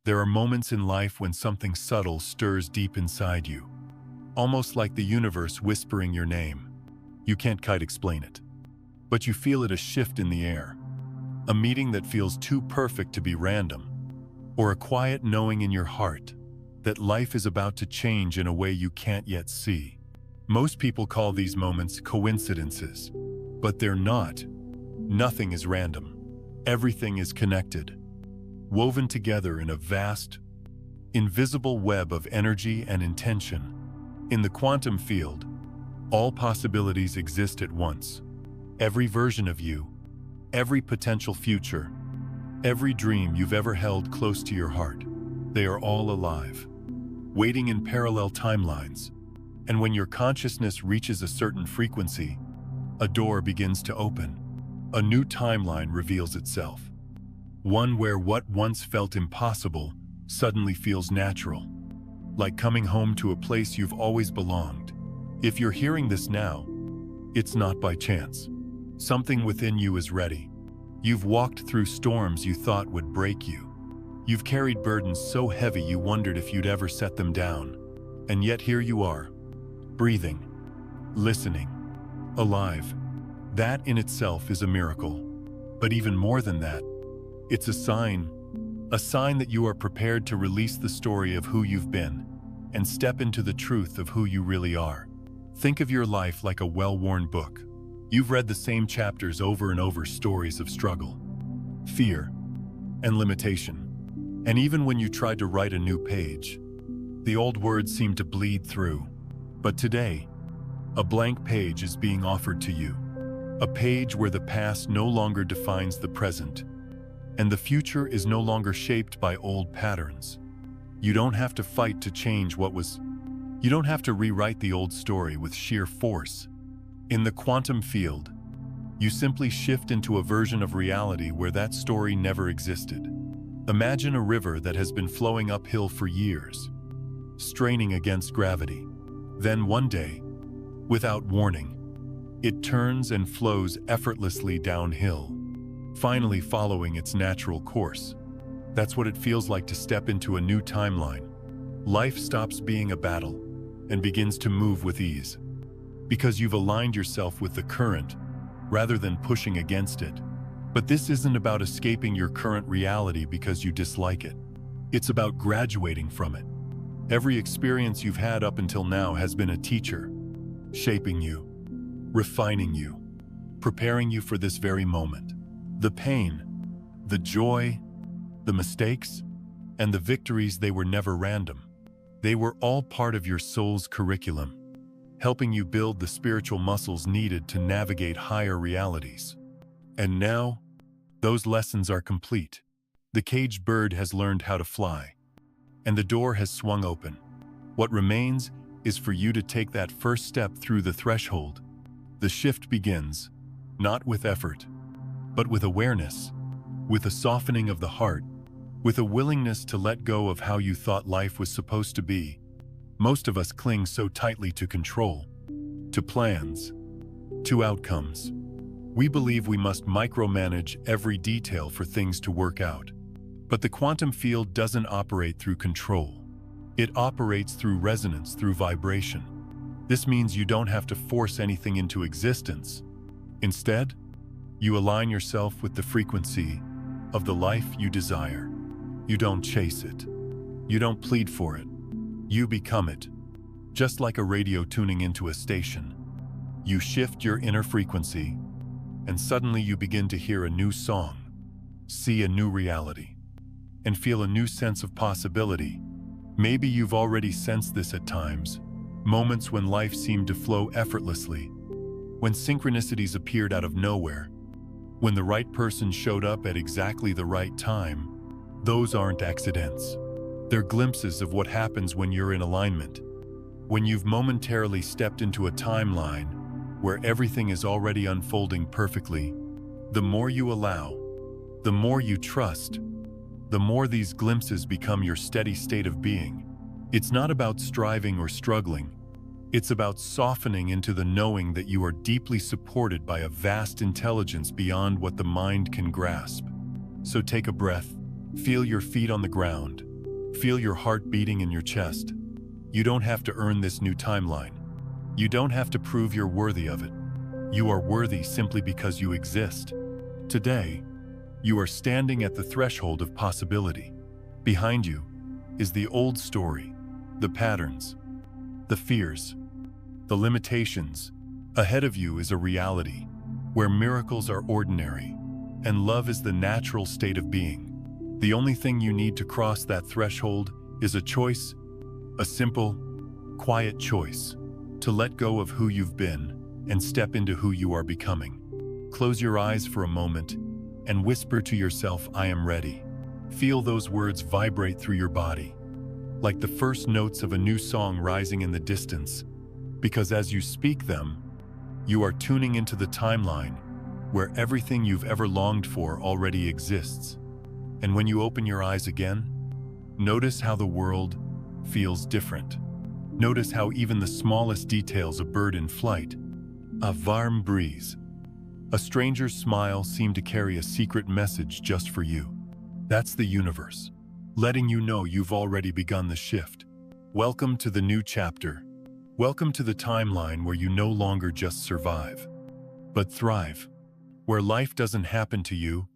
There are moments in life when something subtle stirs deep inside you, almost like the universe whispering your name. You can't quite explain it, but you feel it, a shift in the air, a meeting that feels too perfect to be random, or a quiet knowing in your heart that life is about to change in a way you can't yet see. Most people call these moments coincidences, but they're not. Nothing is random. Everything is connected, woven together in a vast, invisible web of energy and intention. In the quantum field, all possibilities exist at once. Every version of you, every potential future, every dream you've ever held close to your heart, they are all alive, waiting in parallel timelines. And when your consciousness reaches a certain frequency, a door begins to open. A new timeline reveals itself. One where what once felt impossible suddenly feels natural, like coming home to a place you've always belonged. If you're hearing this now, it's not by chance. Something within you is ready. You've walked through storms you thought would break you. You've carried burdens so heavy you wondered if you'd ever set them down. And yet here you are, breathing, listening, alive. That in itself is a miracle. But even more than that, it's a sign that you are prepared to release the story of who you've been and step into the truth of who you really are. Think of your life like a well-worn book. You've read the same chapters over and over, stories of struggle, fear, and limitation. And even when you tried to write a new page, the old words seemed to bleed through. But today, a blank page is being offered to you. A page where the past no longer defines the present, and the future is no longer shaped by old patterns. You don't have to fight to change what was. You don't have to rewrite the old story with sheer force. In the quantum field, you simply shift into a version of reality where that story never existed. Imagine a river that has been flowing uphill for years, straining against gravity. Then one day, without warning, it turns and flows effortlessly downhill, finally following its natural course. That's what it feels like to step into a new timeline. Life stops being a battle and begins to move with ease, because you've aligned yourself with the current rather than pushing against it. But this isn't about escaping your current reality because you dislike it. It's about graduating from it. Every experience you've had up until now has been a teacher, shaping you, refining you, preparing you for this very moment. The pain, the joy, the mistakes, and the victories, they were never random. They were all part of your soul's curriculum, helping you build the spiritual muscles needed to navigate higher realities. And now, those lessons are complete. The caged bird has learned how to fly, and the door has swung open. What remains is for you to take that first step through the threshold. The shift begins, not with effort, but with awareness, with a softening of the heart, with a willingness to let go of how you thought life was supposed to be. Most of us cling so tightly to control, to plans, to outcomes. We believe we must micromanage every detail for things to work out. But the quantum field doesn't operate through control. It operates through resonance, through vibration. This means you don't have to force anything into existence. Instead, you align yourself with the frequency of the life you desire. You don't chase it. You don't plead for it. You become it. Just like a radio tuning into a station. You shift your inner frequency, and suddenly you begin to hear a new song, see a new reality, and feel a new sense of possibility. Maybe you've already sensed this at times. Moments when life seemed to flow effortlessly, when synchronicities appeared out of nowhere, when the right person showed up at exactly the right time. Those aren't accidents. They're glimpses of what happens when you're in alignment, when you've momentarily stepped into a timeline where everything is already unfolding perfectly. The more you allow, the more you trust, the more these glimpses become your steady state of being. It's not about striving or struggling. It's about softening into the knowing that you are deeply supported by a vast intelligence beyond what the mind can grasp. So take a breath, feel your feet on the ground, Feel your heart beating in your chest. You don't have to earn this new timeline. You don't have to prove you're worthy of it. You are worthy simply because you exist. Today, you are standing at the threshold of possibility. Behind you is the old story, the patterns, the fears, the limitations. Ahead of you is a reality where miracles are ordinary and love is the natural state of being. The only thing you need to cross that threshold is a choice, a simple, quiet choice, to let go of who you've been and step into who you are becoming. Close your eyes for a moment and whisper to yourself, "I am ready." Feel those words vibrate through your body, like the first notes of a new song rising in the distance, because as you speak them, you are tuning into the timeline where everything you've ever longed for already exists. And when you open your eyes again, notice how the world feels different. Notice how even the smallest details, a bird in flight, a warm breeze, a stranger's smile seem to carry a secret message just for you. That's the universe, letting you know you've already begun the shift. Welcome to the new chapter. Welcome to the timeline where you no longer just survive, but thrive. Where life doesn't happen to you,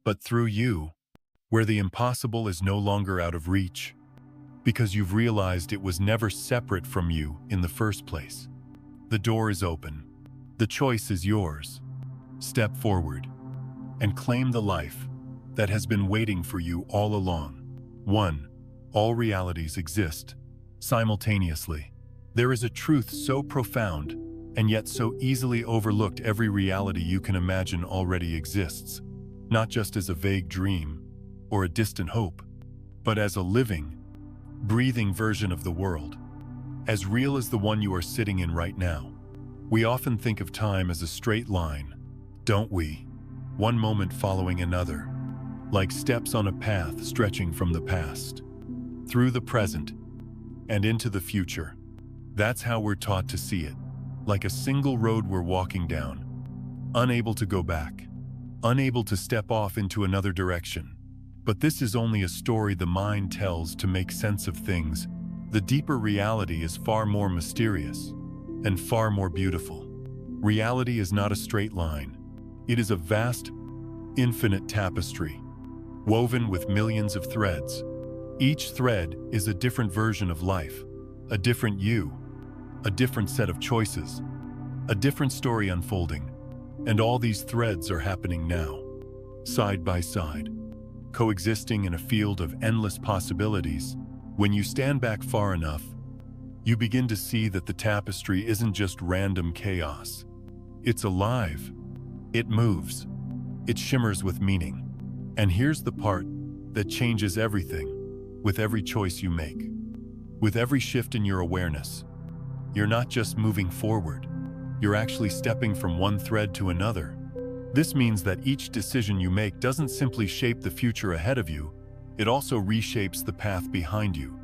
but through you. Where the impossible is no longer out of reach, because you've realized it was never separate from you in the first place. The door is open. The choice is yours. Step forward and claim the life that has been waiting for you all along. 1. All realities exist simultaneously. There is a truth so profound and yet so easily overlooked. Every reality you can imagine already exists, not just as a vague dream or a distant hope, but as a living, breathing version of the world, as real as the one you are sitting in right now. We often think of time as a straight line, don't we? One moment following another, like steps on a path stretching from the past, through the present, and into the future. That's how we're taught to see it, like a single road we're walking down, unable to go back, unable to step off into another direction. But this is only a story the mind tells to make sense of things. The deeper reality is far more mysterious and far more beautiful. Reality is not a straight line. It is a vast, infinite tapestry, woven with millions of threads. Each thread is a different version of life, a different you, a different set of choices, a different story unfolding. And all these threads are happening now, side by side, coexisting in a field of endless possibilities. When you stand back far enough, you begin to see that the tapestry isn't just random chaos. It's alive. It moves. It shimmers with meaning. And here's the part that changes everything. With every choice you make, with every shift in your awareness, you're not just moving forward, you're actually stepping from one thread to another. This means that each decision you make doesn't simply shape the future ahead of you, it also reshapes the path behind you.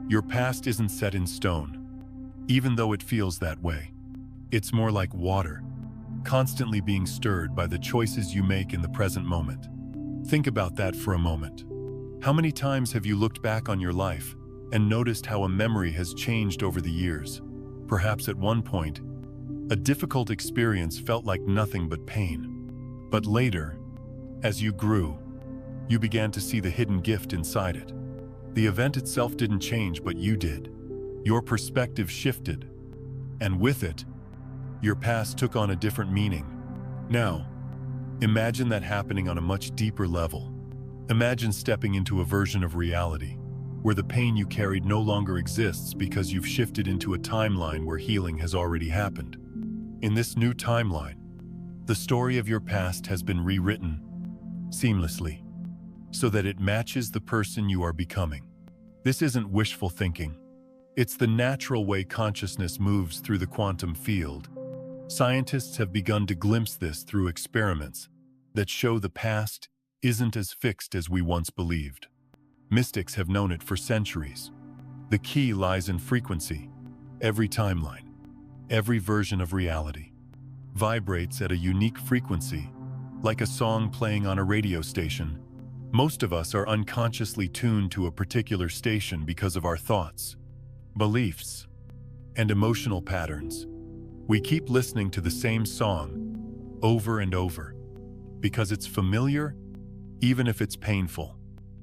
Your past isn't set in stone, even though it feels that way. It's more like water, constantly being stirred by the choices you make in the present moment. Think about that for a moment. How many times have you looked back on your life and noticed how a memory has changed over the years? Perhaps at one point, a difficult experience felt like nothing but pain. But later, as you grew, you began to see the hidden gift inside it. The event itself didn't change, but you did. Your perspective shifted, and with it, your past took on a different meaning. Now, imagine that happening on a much deeper level. Imagine stepping into a version of reality where the pain you carried no longer exists because you've shifted into a timeline where healing has already happened. In this new timeline, the story of your past has been rewritten seamlessly so that it matches the person you are becoming. This isn't wishful thinking. It's the natural way consciousness moves through the quantum field. Scientists have begun to glimpse this through experiments that show the past isn't as fixed as we once believed. Mystics have known it for centuries. The key lies in frequency. Every timeline, every version of reality, vibrates at a unique frequency, like a song playing on a radio station, Most of us are unconsciously tuned to a particular station because of our thoughts, beliefs, and emotional patterns. We keep listening to the same song over and over because it's familiar, even if it's painful.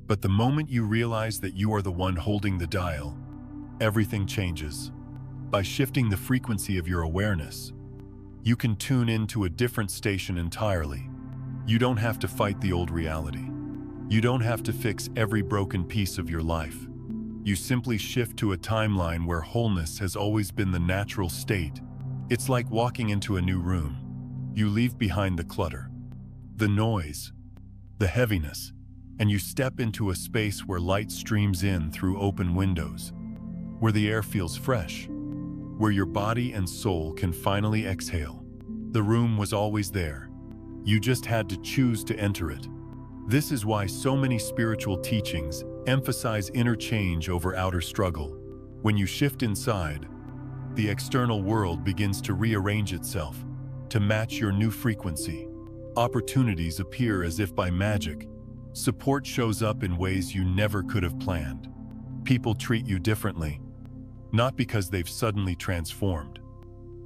But the moment you realize that you are the one holding the dial, everything changes. By shifting the frequency of your awareness, you can tune into a different station entirely. You don't have to fight the old reality. You don't have to fix every broken piece of your life. You simply shift to a timeline where wholeness has always been the natural state. It's like walking into a new room. You leave behind the clutter, the noise, the heaviness, and you step into a space where light streams in through open windows, where the air feels fresh, where your body and soul can finally exhale. The room was always there. You just had to choose to enter it. This is why so many spiritual teachings emphasize inner change over outer struggle. When you shift inside, the external world begins to rearrange itself to match your new frequency. Opportunities appear as if by magic. Support shows up in ways you never could have planned. People treat you differently, not because they've suddenly transformed,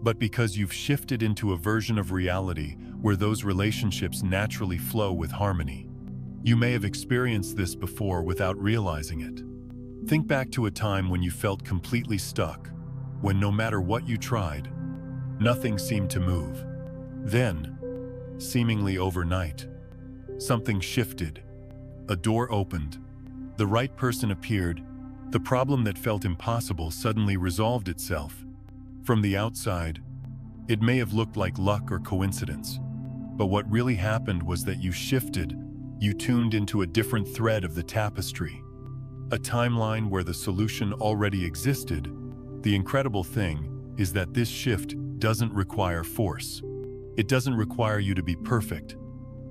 but because you've shifted into a version of reality where those relationships naturally flow with harmony. You may have experienced this before without realizing it. Think back to a time when you felt completely stuck, when no matter what you tried, nothing seemed to move. Then, seemingly overnight, something shifted. A door opened. The right person appeared. The problem that felt impossible suddenly resolved itself. From the outside, it may have looked like luck or coincidence, but what really happened was that you shifted. You tuned into a different thread of the tapestry, a timeline where the solution already existed. The incredible thing is that this shift doesn't require force. It doesn't require you to be perfect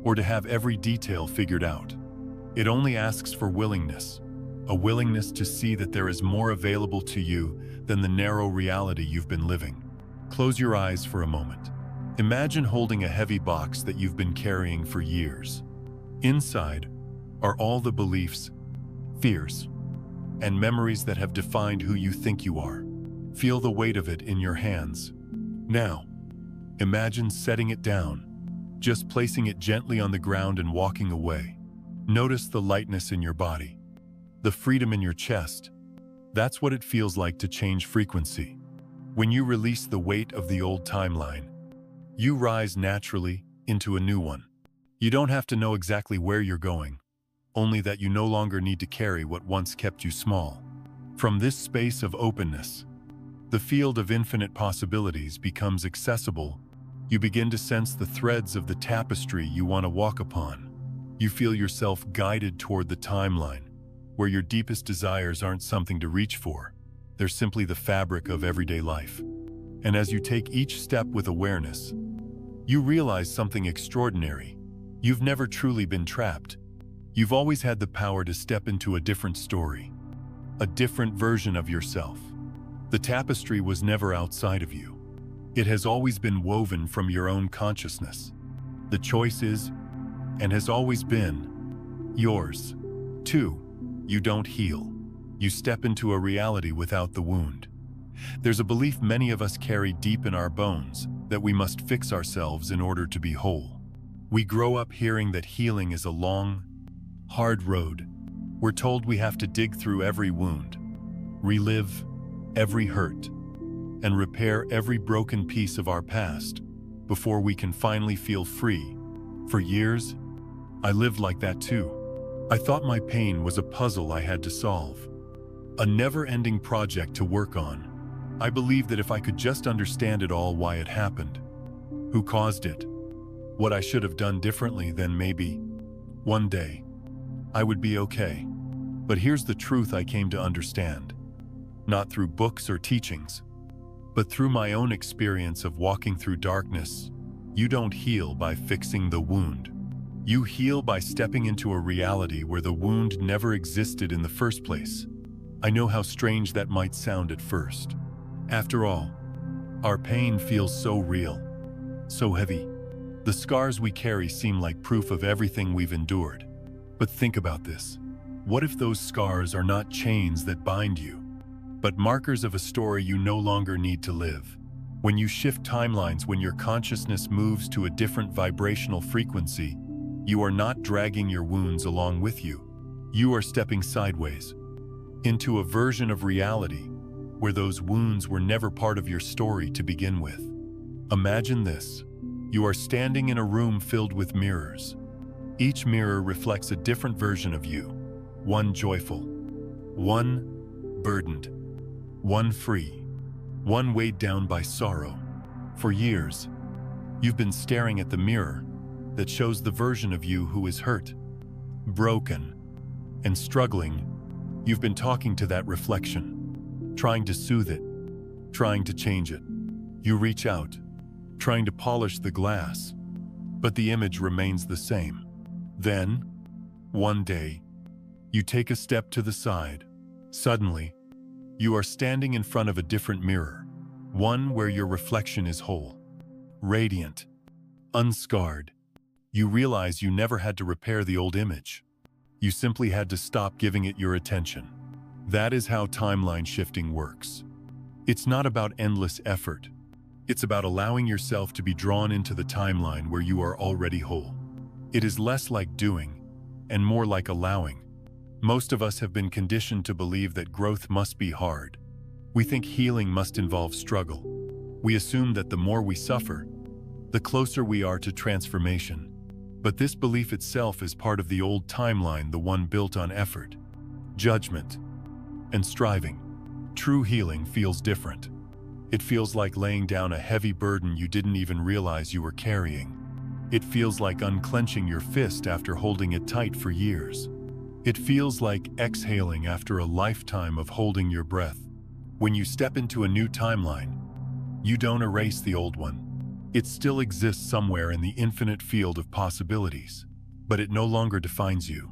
or to have every detail figured out. It only asks for willingness, a willingness to see that there is more available to you than the narrow reality you've been living. Close your eyes for a moment. Imagine holding a heavy box that you've been carrying for years. Inside are all the beliefs, fears, and memories that have defined who you think you are. Feel the weight of it in your hands. Now, imagine setting it down, just placing it gently on the ground and walking away. Notice the lightness in your body, the freedom in your chest. That's what it feels like to change frequency. When you release the weight of the old timeline, you rise naturally into a new one. You don't have to know exactly where you're going, only that you no longer need to carry what once kept you small. From this space of openness, the field of infinite possibilities becomes accessible. You begin to sense the threads of the tapestry you want to walk upon. You feel yourself guided toward the timeline, where your deepest desires aren't something to reach for. They're simply the fabric of everyday life. And as you take each step with awareness, you realize something extraordinary. You've never truly been trapped. You've always had the power to step into a different story, a different version of yourself. The tapestry was never outside of you. It has always been woven from your own consciousness. The choice is, and has always been, yours. 2. You don't heal. You step into a reality without the wound. There's a belief many of us carry deep in our bones that we must fix ourselves in order to be whole. We grow up hearing that healing is a long, hard road. We're told we have to dig through every wound, relive every hurt, and repair every broken piece of our past before we can finally feel free. For years, I lived like that too. I thought my pain was a puzzle I had to solve, a never-ending project to work on. I believed that if I could just understand it all, why it happened, who caused it, what I should have done differently, then maybe, one day, I would be okay. But here's the truth I came to understand. Not through books or teachings, but through my own experience of walking through darkness. You don't heal by fixing the wound. You heal by stepping into a reality where the wound never existed in the first place. I know how strange that might sound at first. After all, our pain feels so real, so heavy. The scars we carry seem like proof of everything we've endured. But think about this. What if those scars are not chains that bind you, but markers of a story you no longer need to live? When you shift timelines, when your consciousness moves to a different vibrational frequency, you are not dragging your wounds along with you. You are stepping sideways into a version of reality where those wounds were never part of your story to begin with. Imagine this. You are standing in a room filled with mirrors. Each mirror reflects a different version of you. One joyful, one burdened, one free, one weighed down by sorrow. For years, you've been staring at the mirror that shows the version of you who is hurt, broken, and struggling. You've been talking to that reflection, trying to soothe it, trying to change it. You reach out, trying to polish the glass, but the image remains the same. Then, one day, you take a step to the side. Suddenly, you are standing in front of a different mirror, one where your reflection is whole, radiant, unscarred. You realize you never had to repair the old image. You simply had to stop giving it your attention. That is how timeline shifting works. It's not about endless effort. It's about allowing yourself to be drawn into the timeline where you are already whole. It is less like doing and more like allowing. Most of us have been conditioned to believe that growth must be hard. We think healing must involve struggle. We assume that the more we suffer, the closer we are to transformation. But this belief itself is part of the old timeline, the one built on effort, judgment, and striving. True healing feels different. It feels like laying down a heavy burden you didn't even realize you were carrying. It feels like unclenching your fist after holding it tight for years. It feels like exhaling after a lifetime of holding your breath. When you step into a new timeline, you don't erase the old one. It still exists somewhere in the infinite field of possibilities, but it no longer defines you.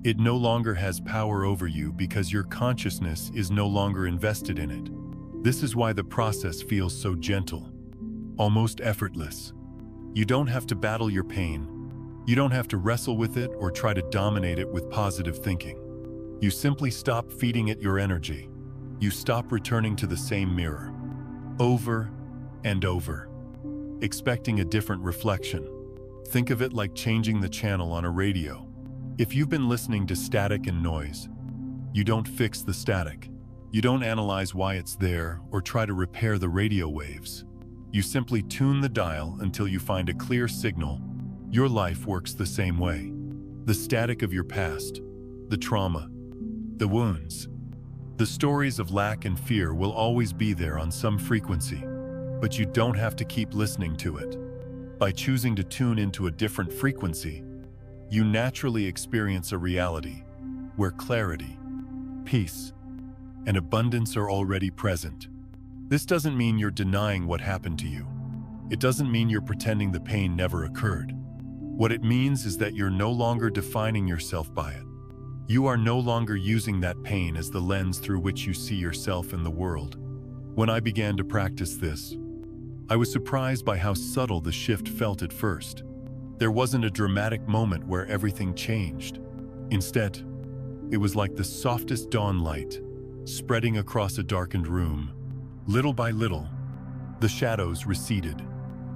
It no longer has power over you because your consciousness is no longer invested in it. This is why the process feels so gentle, almost effortless. You don't have to battle your pain. You don't have to wrestle with it or try to dominate it with positive thinking. You simply stop feeding it your energy. You stop returning to the same mirror, over and over, expecting a different reflection. Think of it like changing the channel on a radio. If you've been listening to static and noise, you don't fix the static. You don't analyze why it's there or try to repair the radio waves. You simply tune the dial until you find a clear signal. Your life works the same way. The static of your past, the trauma, the wounds, the stories of lack and fear will always be there on some frequency, but you don't have to keep listening to it. By choosing to tune into a different frequency, you naturally experience a reality where clarity, peace, and abundance are already present. This doesn't mean you're denying what happened to you. It doesn't mean you're pretending the pain never occurred. What it means is that you're no longer defining yourself by it. You are no longer using that pain as the lens through which you see yourself in the world. When I began to practice this, I was surprised by how subtle the shift felt at first. There wasn't a dramatic moment where everything changed. Instead, it was like the softest dawn light, spreading across a darkened room. Little by little, the shadows receded,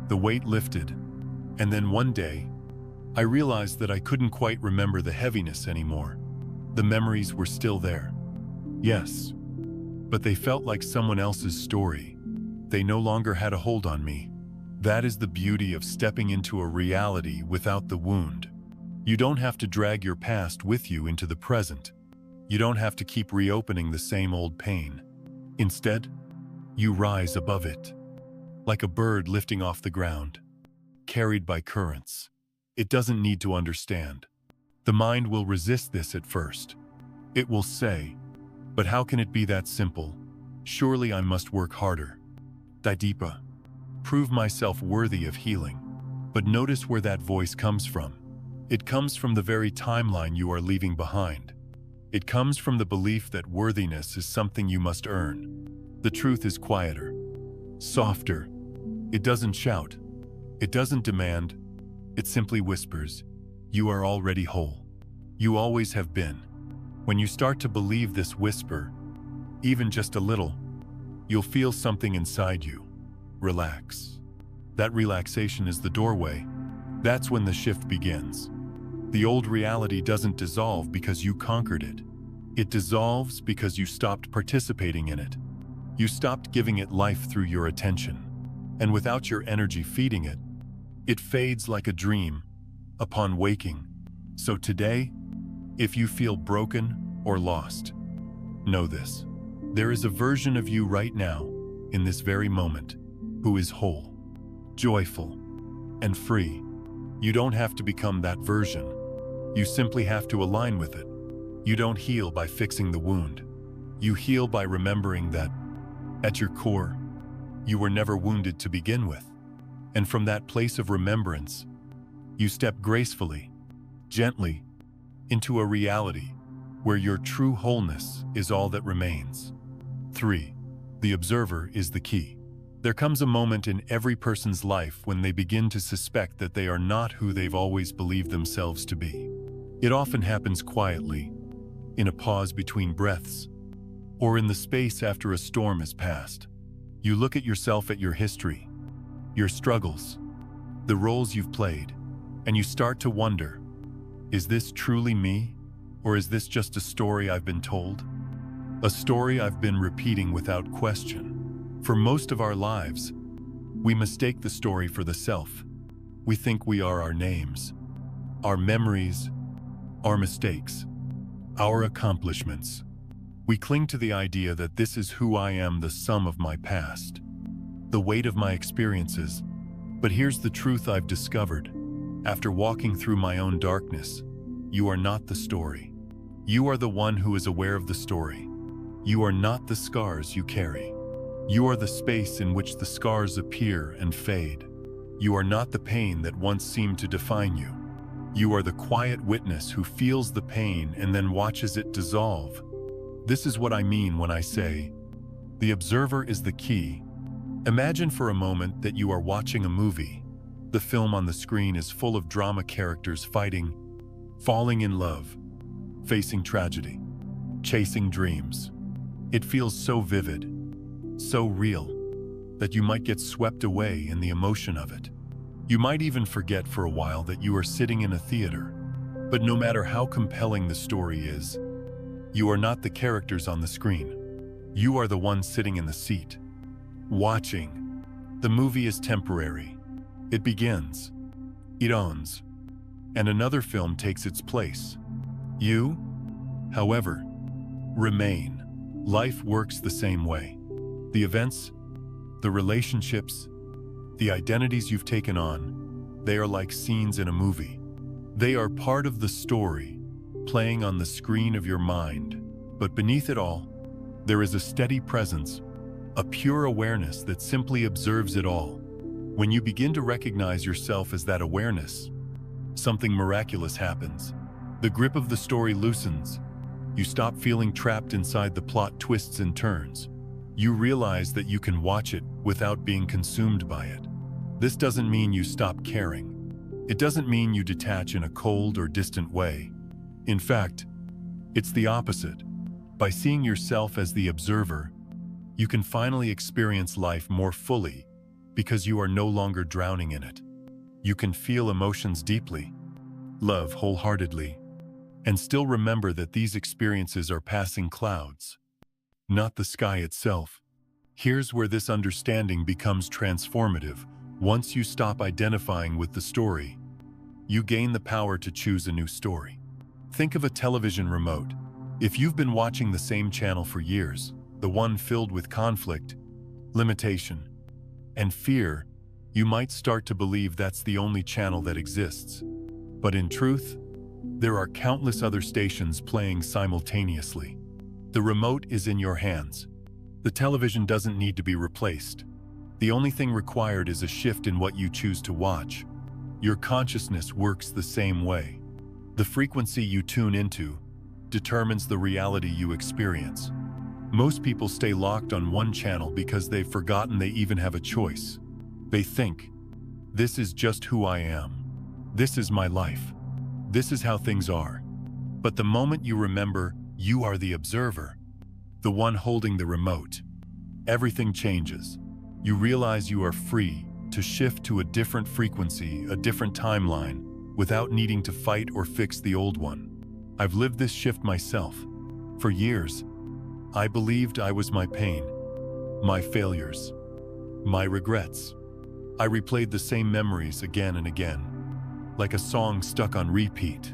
the weight lifted, and then one day, I realized that I couldn't quite remember the heaviness anymore. The memories were still there. Yes, but they felt like someone else's story. They no longer had a hold on me. That is the beauty of stepping into a reality without the wound. You don't have to drag your past with you into the present. You don't have to keep reopening the same old pain. Instead, you rise above it, like a bird lifting off the ground, carried by currents. It doesn't need to understand. The mind will resist this at first. It will say, "But how can it be that simple? Surely I must work harder. Didipa, prove myself worthy of healing." But notice where that voice comes from. It comes from the very timeline you are leaving behind. It comes from the belief that worthiness is something you must earn. The truth is quieter, softer. It doesn't shout. It doesn't demand. It simply whispers, "You are already whole. You always have been. When you start to believe this whisper, even just a little, you'll feel something inside you. Relax. That relaxation is the doorway. That's when the shift begins. The old reality doesn't dissolve because you conquered it. It dissolves because you stopped participating in it. You stopped giving it life through your attention. And without your energy feeding it, it fades like a dream upon waking. So today, if you feel broken or lost, know this. There is a version of you right now, in this very moment, who is whole, joyful, and free. You don't have to become that version. You simply have to align with it. You don't heal by fixing the wound. You heal by remembering that, at your core, you were never wounded to begin with. And from that place of remembrance, you step gracefully, gently, into a reality where your true wholeness is all that remains. 3. The observer is the key. There comes a moment in every person's life when they begin to suspect that they are not who they've always believed themselves to be. It often happens quietly, in a pause between breaths, or in the space after a storm has passed. You look at yourself, at your history, your struggles, the roles you've played, and you start to wonder, is this truly me, or is this just a story I've been told? A story I've been repeating without question. For most of our lives, we mistake the story for the self. We think we are our names, our memories, our mistakes, our accomplishments. We cling to the idea that this is who I am, the sum of my past, the weight of my experiences. But here's the truth I've discovered. After walking through my own darkness, you are not the story. You are the one who is aware of the story. You are not the scars you carry. You are the space in which the scars appear and fade. You are not the pain that once seemed to define you. You are the quiet witness who feels the pain and then watches it dissolve. This is what I mean when I say, the observer is the key. Imagine for a moment that you are watching a movie. The film on the screen is full of drama characters fighting, falling in love, facing tragedy, chasing dreams. It feels so vivid, so real, that you might get swept away in the emotion of it. You might even forget for a while that you are sitting in a theater. But no matter how compelling the story is, you are not the characters on the screen. You are the one sitting in the seat, watching. The movie is temporary. It begins. It owns. And another film takes its place. You, however, remain. Life works the same way. The events, the relationships, the identities you've taken on, they are like scenes in a movie. They are part of the story, playing on the screen of your mind. But beneath it all, there is a steady presence, a pure awareness that simply observes it all. When you begin to recognize yourself as that awareness, something miraculous happens. The grip of the story loosens. You stop feeling trapped inside the plot twists and turns. You realize that you can watch it without being consumed by it. This doesn't mean you stop caring. It doesn't mean you detach in a cold or distant way. In fact, it's the opposite. By seeing yourself as the observer, you can finally experience life more fully because you are no longer drowning in it. You can feel emotions deeply, love wholeheartedly, and still remember that these experiences are passing clouds, not the sky itself. Here's where this understanding becomes transformative. Once you stop identifying with the story, you gain the power to choose a new story. Think of a television remote. If you've been watching the same channel for years, the one filled with conflict, limitation, and fear, you might start to believe that's the only channel that exists. But in truth, there are countless other stations playing simultaneously. The remote is in your hands. The television doesn't need to be replaced. The only thing required is a shift in what you choose to watch. Your consciousness works the same way. The frequency you tune into determines the reality you experience. Most people stay locked on one channel because they've forgotten they even have a choice. They think, this is just who I am. This is my life. This is how things are. But the moment you remember you are the observer, the one holding the remote, everything changes. You realize you are free to shift to a different frequency, a different timeline, without needing to fight or fix the old one. I've lived this shift myself. For years, I believed I was my pain, my failures, my regrets. I replayed the same memories again and again, like a song stuck on repeat.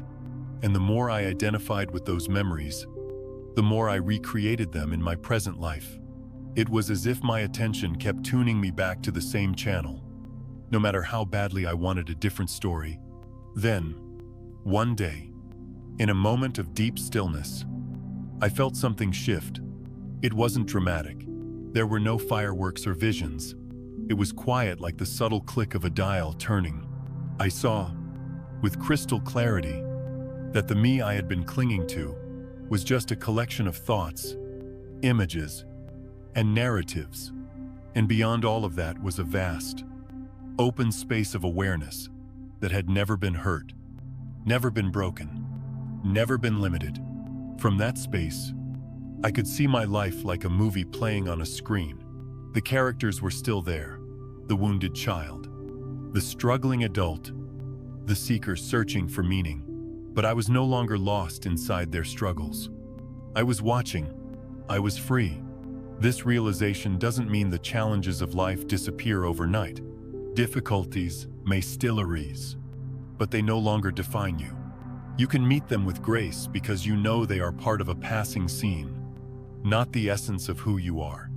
And the more I identified with those memories, the more I recreated them in my present life. It was as if my attention kept tuning me back to the same channel, no matter how badly I wanted a different story. Then, one day, in a moment of deep stillness, I felt something shift. It wasn't dramatic. There were no fireworks or visions. It was quiet, like the subtle click of a dial turning. I saw, with crystal clarity, that the me I had been clinging to was just a collection of thoughts, images, and narratives. And beyond all of that was a vast, open space of awareness that had never been hurt, never been broken, never been limited. From that space, I could see my life like a movie playing on a screen. The characters were still there, the wounded child, the struggling adult, the seeker searching for meaning. But I was no longer lost inside their struggles. I was watching. I was free. This realization doesn't mean the challenges of life disappear overnight. Difficulties may still arise, but they no longer define you. You can meet them with grace because you know they are part of a passing scene, not the essence of who you are.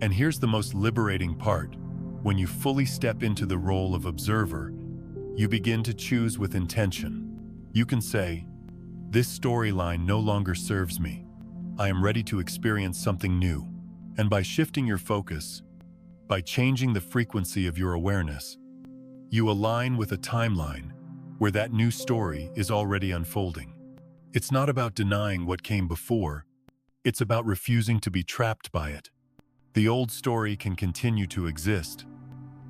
And here's the most liberating part. When you fully step into the role of observer, you begin to choose with intention. You can say, "This storyline no longer serves me. I am ready to experience something new." And by shifting your focus, by changing the frequency of your awareness, you align with a timeline where that new story is already unfolding. It's not about denying what came before. It's about refusing to be trapped by it. The old story can continue to exist,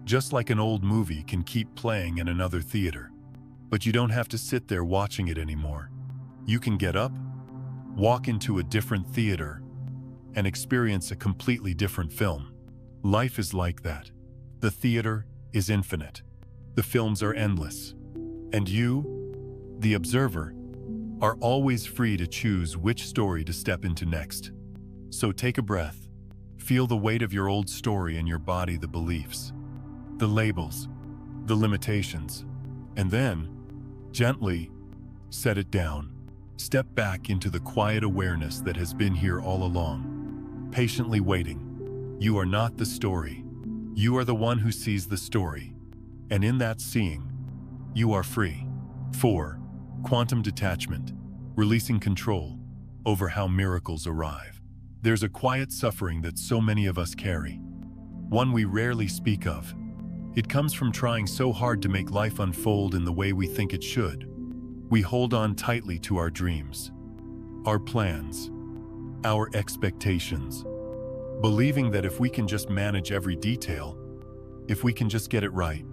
just like an old movie can keep playing in another theater. But you don't have to sit there watching it anymore. You can get up, walk into a different theater, and experience a completely different film. Life is like that. The theater is infinite. The films are endless. And you, the observer, are always free to choose which story to step into next. So take a breath. Feel the weight of your old story in your body, the beliefs, the labels, the limitations, and then, gently, set it down. Step back into the quiet awareness that has been here all along, patiently waiting. You are not the story. You are the one who sees the story. And in that seeing, you are free. 4. Quantum detachment, releasing control over how miracles arrive. There's a quiet suffering that so many of us carry, one we rarely speak of. It comes from trying so hard to make life unfold in the way we think it should. We hold on tightly to our dreams, our plans, our expectations, believing that if we can just manage every detail, if we can just get it right,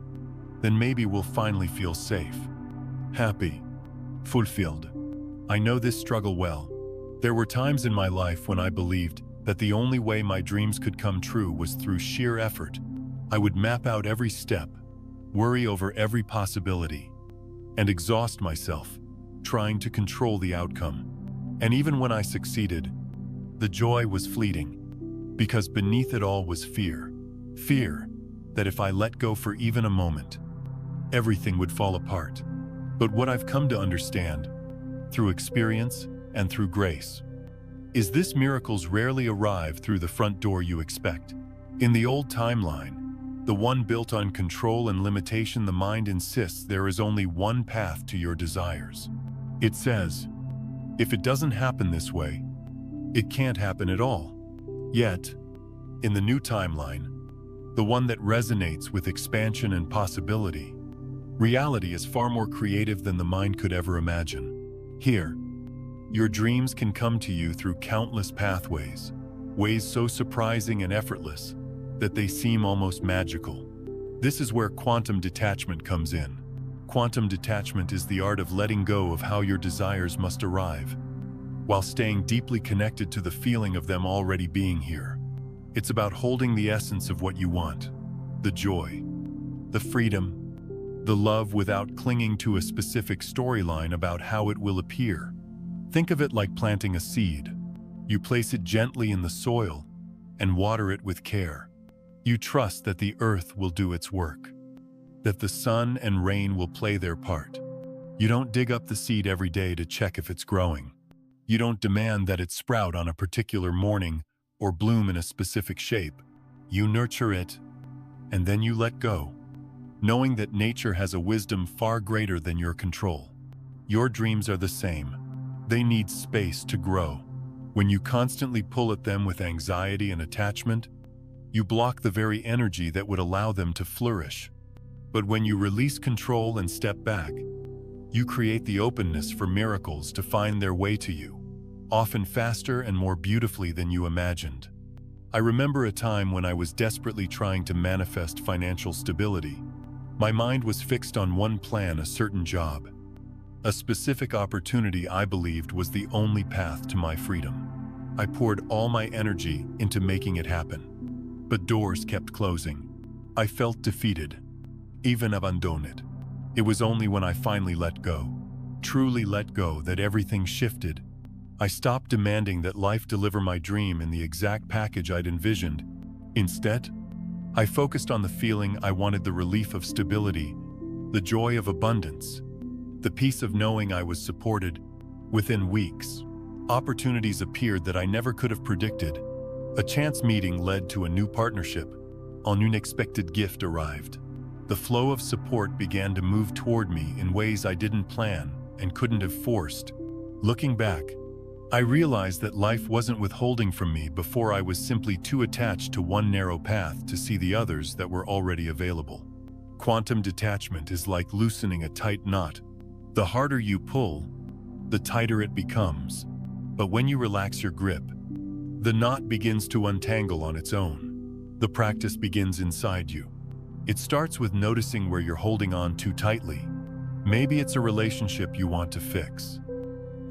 then maybe we'll finally feel safe, happy, fulfilled. I know this struggle well. There were times in my life when I believed that the only way my dreams could come true was through sheer effort. I would map out every step, worry over every possibility, and exhaust myself, trying to control the outcome. And even when I succeeded, the joy was fleeting, because beneath it all was fear. Fear that if I let go for even a moment, everything would fall apart. But what I've come to understand, through experience and through grace, is this miracles rarely arrive through the front door you expect. In the old timeline, the one built on control and limitation, the mind insists there is only one path to your desires. It says, if it doesn't happen this way, it can't happen at all. Yet, in the new timeline, the one that resonates with expansion and possibility, reality is far more creative than the mind could ever imagine. Here, your dreams can come to you through countless pathways, ways so surprising and effortless that they seem almost magical. This is where quantum detachment comes in. Quantum detachment is the art of letting go of how your desires must arrive, while staying deeply connected to the feeling of them already being here. It's about holding the essence of what you want, the joy, the freedom, the love without clinging to a specific storyline about how it will appear. Think of it like planting a seed. You place it gently in the soil and water it with care. You trust that the earth will do its work, that the sun and rain will play their part. You don't dig up the seed every day to check if it's growing. You don't demand that it sprout on a particular morning or bloom in a specific shape. You nurture it, and then you let go, knowing that nature has a wisdom far greater than your control. Your dreams are the same. They need space to grow. When you constantly pull at them with anxiety and attachment, you block the very energy that would allow them to flourish. But when you release control and step back, you create the openness for miracles to find their way to you, often faster and more beautifully than you imagined. I remember a time when I was desperately trying to manifest financial stability. My mind was fixed on one plan, a certain job, a specific opportunity I believed was the only path to my freedom. I poured all my energy into making it happen, but doors kept closing. I felt defeated, even abandoned. It was only when I finally let go, truly let go, that everything shifted. I stopped demanding that life deliver my dream in the exact package I'd envisioned. Instead, I focused on the feeling I wanted, the relief of stability, the joy of abundance, the peace of knowing I was supported. Within weeks, opportunities appeared that I never could have predicted. A chance meeting led to a new partnership. An unexpected gift arrived. The flow of support began to move toward me in ways I didn't plan and couldn't have forced. Looking back, I realized that life wasn't withholding from me before I was simply too attached to one narrow path to see the others that were already available. Quantum detachment is like loosening a tight knot. The harder you pull, the tighter it becomes. But when you relax your grip, the knot begins to untangle on its own. The practice begins inside you. It starts with noticing where you're holding on too tightly. Maybe it's a relationship you want to fix,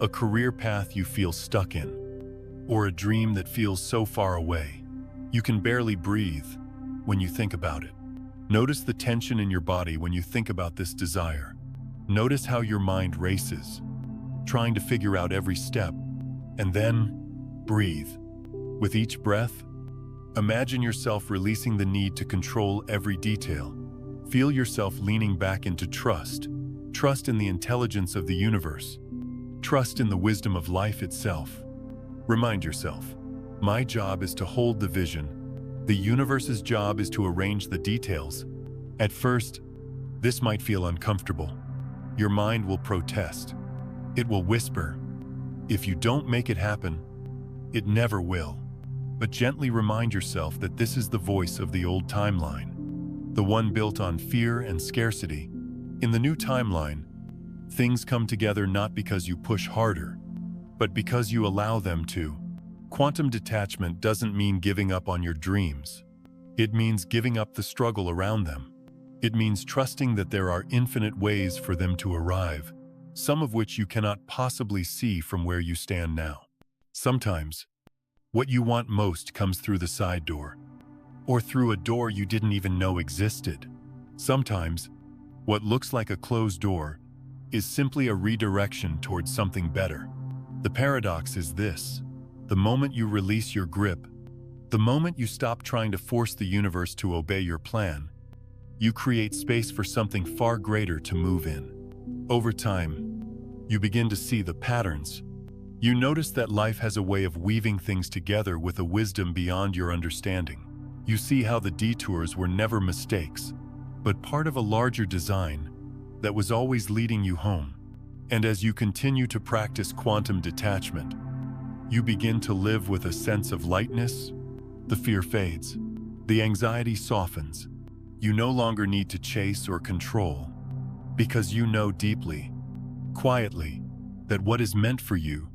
a career path you feel stuck in, or a dream that feels so far away you can barely breathe when you think about it. Notice the tension in your body when you think about this desire. Notice how your mind races, trying to figure out every step, and then breathe. With each breath, imagine yourself releasing the need to control every detail. Feel yourself leaning back into trust. Trust in the intelligence of the universe. Trust in the wisdom of life itself. Remind yourself, my job is to hold the vision. The universe's job is to arrange the details. At first, this might feel uncomfortable. Your mind will protest. It will whisper, if you don't make it happen, it never will. But gently remind yourself that this is the voice of the old timeline, the one built on fear and scarcity. In the new timeline, things come together not because you push harder, but because you allow them to. Quantum detachment doesn't mean giving up on your dreams. It means giving up the struggle around them. It means trusting that there are infinite ways for them to arrive, some of which you cannot possibly see from where you stand now. Sometimes, what you want most comes through the side door, or through a door you didn't even know existed. Sometimes, what looks like a closed door is simply a redirection towards something better. The paradox is this: the moment you release your grip, the moment you stop trying to force the universe to obey your plan, you create space for something far greater to move in. Over time, you begin to see the patterns. You notice that life has a way of weaving things together with a wisdom beyond your understanding. You see how the detours were never mistakes, but part of a larger design that was always leading you home. And as you continue to practice quantum detachment, you begin to live with a sense of lightness. The fear fades. The anxiety softens. You no longer need to chase or control, because you know deeply, quietly, that what is meant for you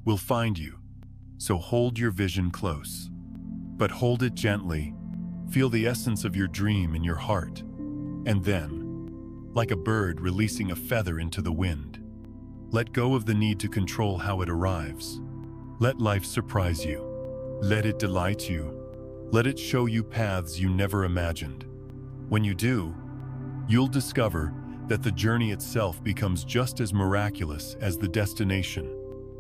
will find you. So hold your vision close, but hold it gently. Feel the essence of your dream in your heart. And then, like a bird releasing a feather into the wind. Let go of the need to control how it arrives. Let life surprise you. Let it delight you. Let it show you paths you never imagined. When you do, you'll discover that the journey itself becomes just as miraculous as the destination.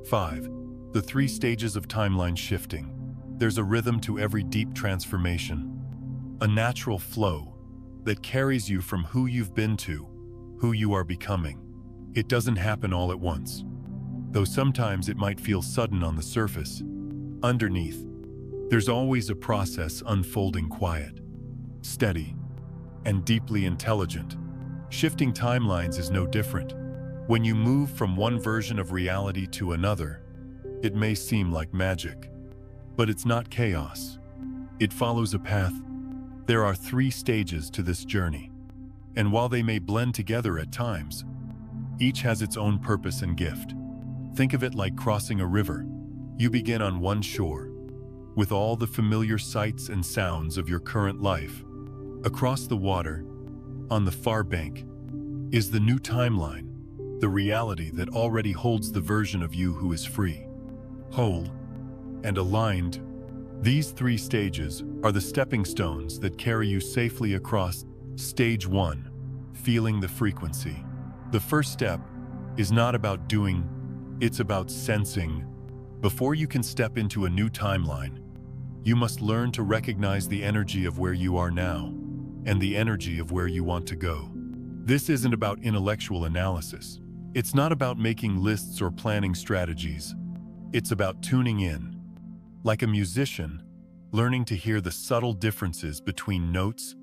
5. The 3 stages of timeline shifting. There's a rhythm to every deep transformation, a natural flow that carries you from who you've been to who you are becoming. It doesn't happen all at once, though sometimes it might feel sudden on the surface. Underneath, there's always a process unfolding quiet, steady, and deeply intelligent. Shifting timelines is no different. When you move from one version of reality to another, it may seem like magic, but it's not chaos. It follows a path. There are 3 stages to this journey, and while they may blend together at times, each has its own purpose and gift. Think of it like crossing a river. You begin on one shore, with all the familiar sights and sounds of your current life. Across the water, on the far bank, is the new timeline, the reality that already holds the version of you who is free, whole, and aligned. These 3 stages are the stepping stones that carry you safely across. Stage 1, feeling the frequency. The first step is not about doing, it's about sensing. Before you can step into a new timeline, you must learn to recognize the energy of where you are now and the energy of where you want to go. This isn't about intellectual analysis. It's not about making lists or planning strategies. It's about tuning in. Like a musician, learning to hear the subtle differences between notes.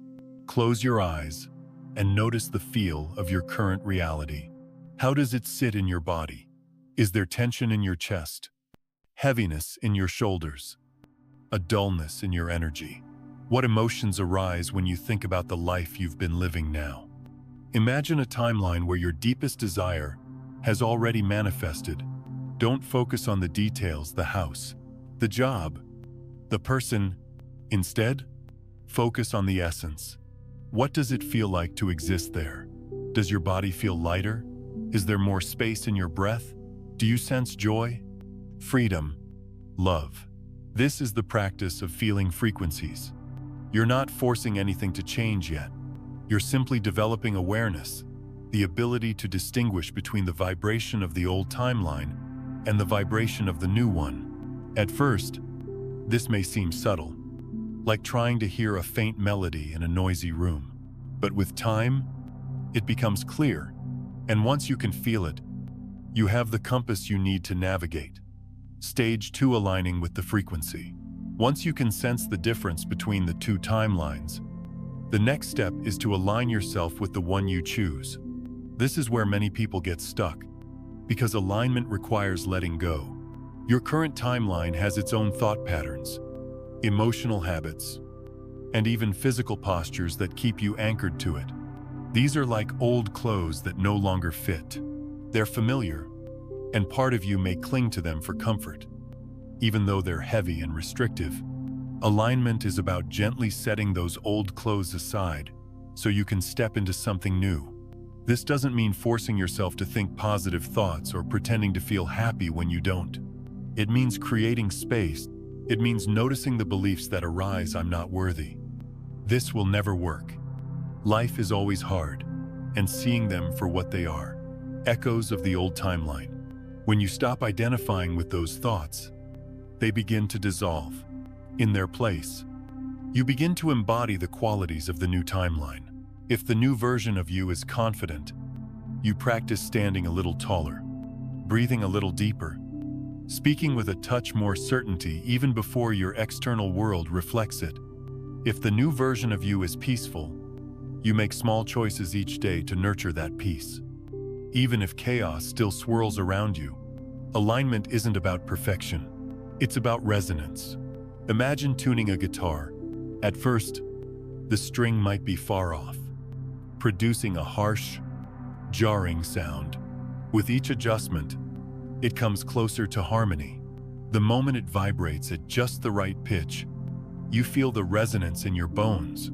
Close your eyes and notice the feel of your current reality. How does it sit in your body? Is there tension in your chest? Heaviness in your shoulders? A dullness in your energy? What emotions arise when you think about the life you've been living now? Imagine a timeline where your deepest desire has already manifested. Don't focus on the details, the house, the job, the person. Instead, focus on the essence. What does it feel like to exist there? Does your body feel lighter? Is there more space in your breath? Do you sense joy, freedom, love? This is the practice of feeling frequencies. You're not forcing anything to change yet. You're simply developing awareness, the ability to distinguish between the vibration of the old timeline and the vibration of the new one. At first, this may seem subtle, like trying to hear a faint melody in a noisy room. But with time, it becomes clear, and once you can feel it, you have the compass you need to navigate. Stage 2, aligning with the frequency. Once you can sense the difference between the 2 timelines, the next step is to align yourself with the one you choose. This is where many people get stuck, because alignment requires letting go. Your current timeline has its own thought patterns, emotional habits, and even physical postures that keep you anchored to it. These are like old clothes that no longer fit. They're familiar, and part of you may cling to them for comfort, even though they're heavy and restrictive. Alignment is about gently setting those old clothes aside so you can step into something new. This doesn't mean forcing yourself to think positive thoughts or pretending to feel happy when you don't. It means creating space. It means noticing the beliefs that arise, I'm not worthy. This will never work. Life is always hard, and seeing them for what they are, echoes of the old timeline. When you stop identifying with those thoughts, they begin to dissolve. In their place, you begin to embody the qualities of the new timeline. If the new version of you is confident, you practice standing a little taller, breathing a little deeper, speaking with a touch more certainty even before your external world reflects it. If the new version of you is peaceful, you make small choices each day to nurture that peace. Even if chaos still swirls around you, alignment isn't about perfection. It's about resonance. Imagine tuning a guitar. At first, the string might be far off, producing a harsh, jarring sound. With each adjustment, it comes closer to harmony. The moment it vibrates at just the right pitch, you feel the resonance in your bones.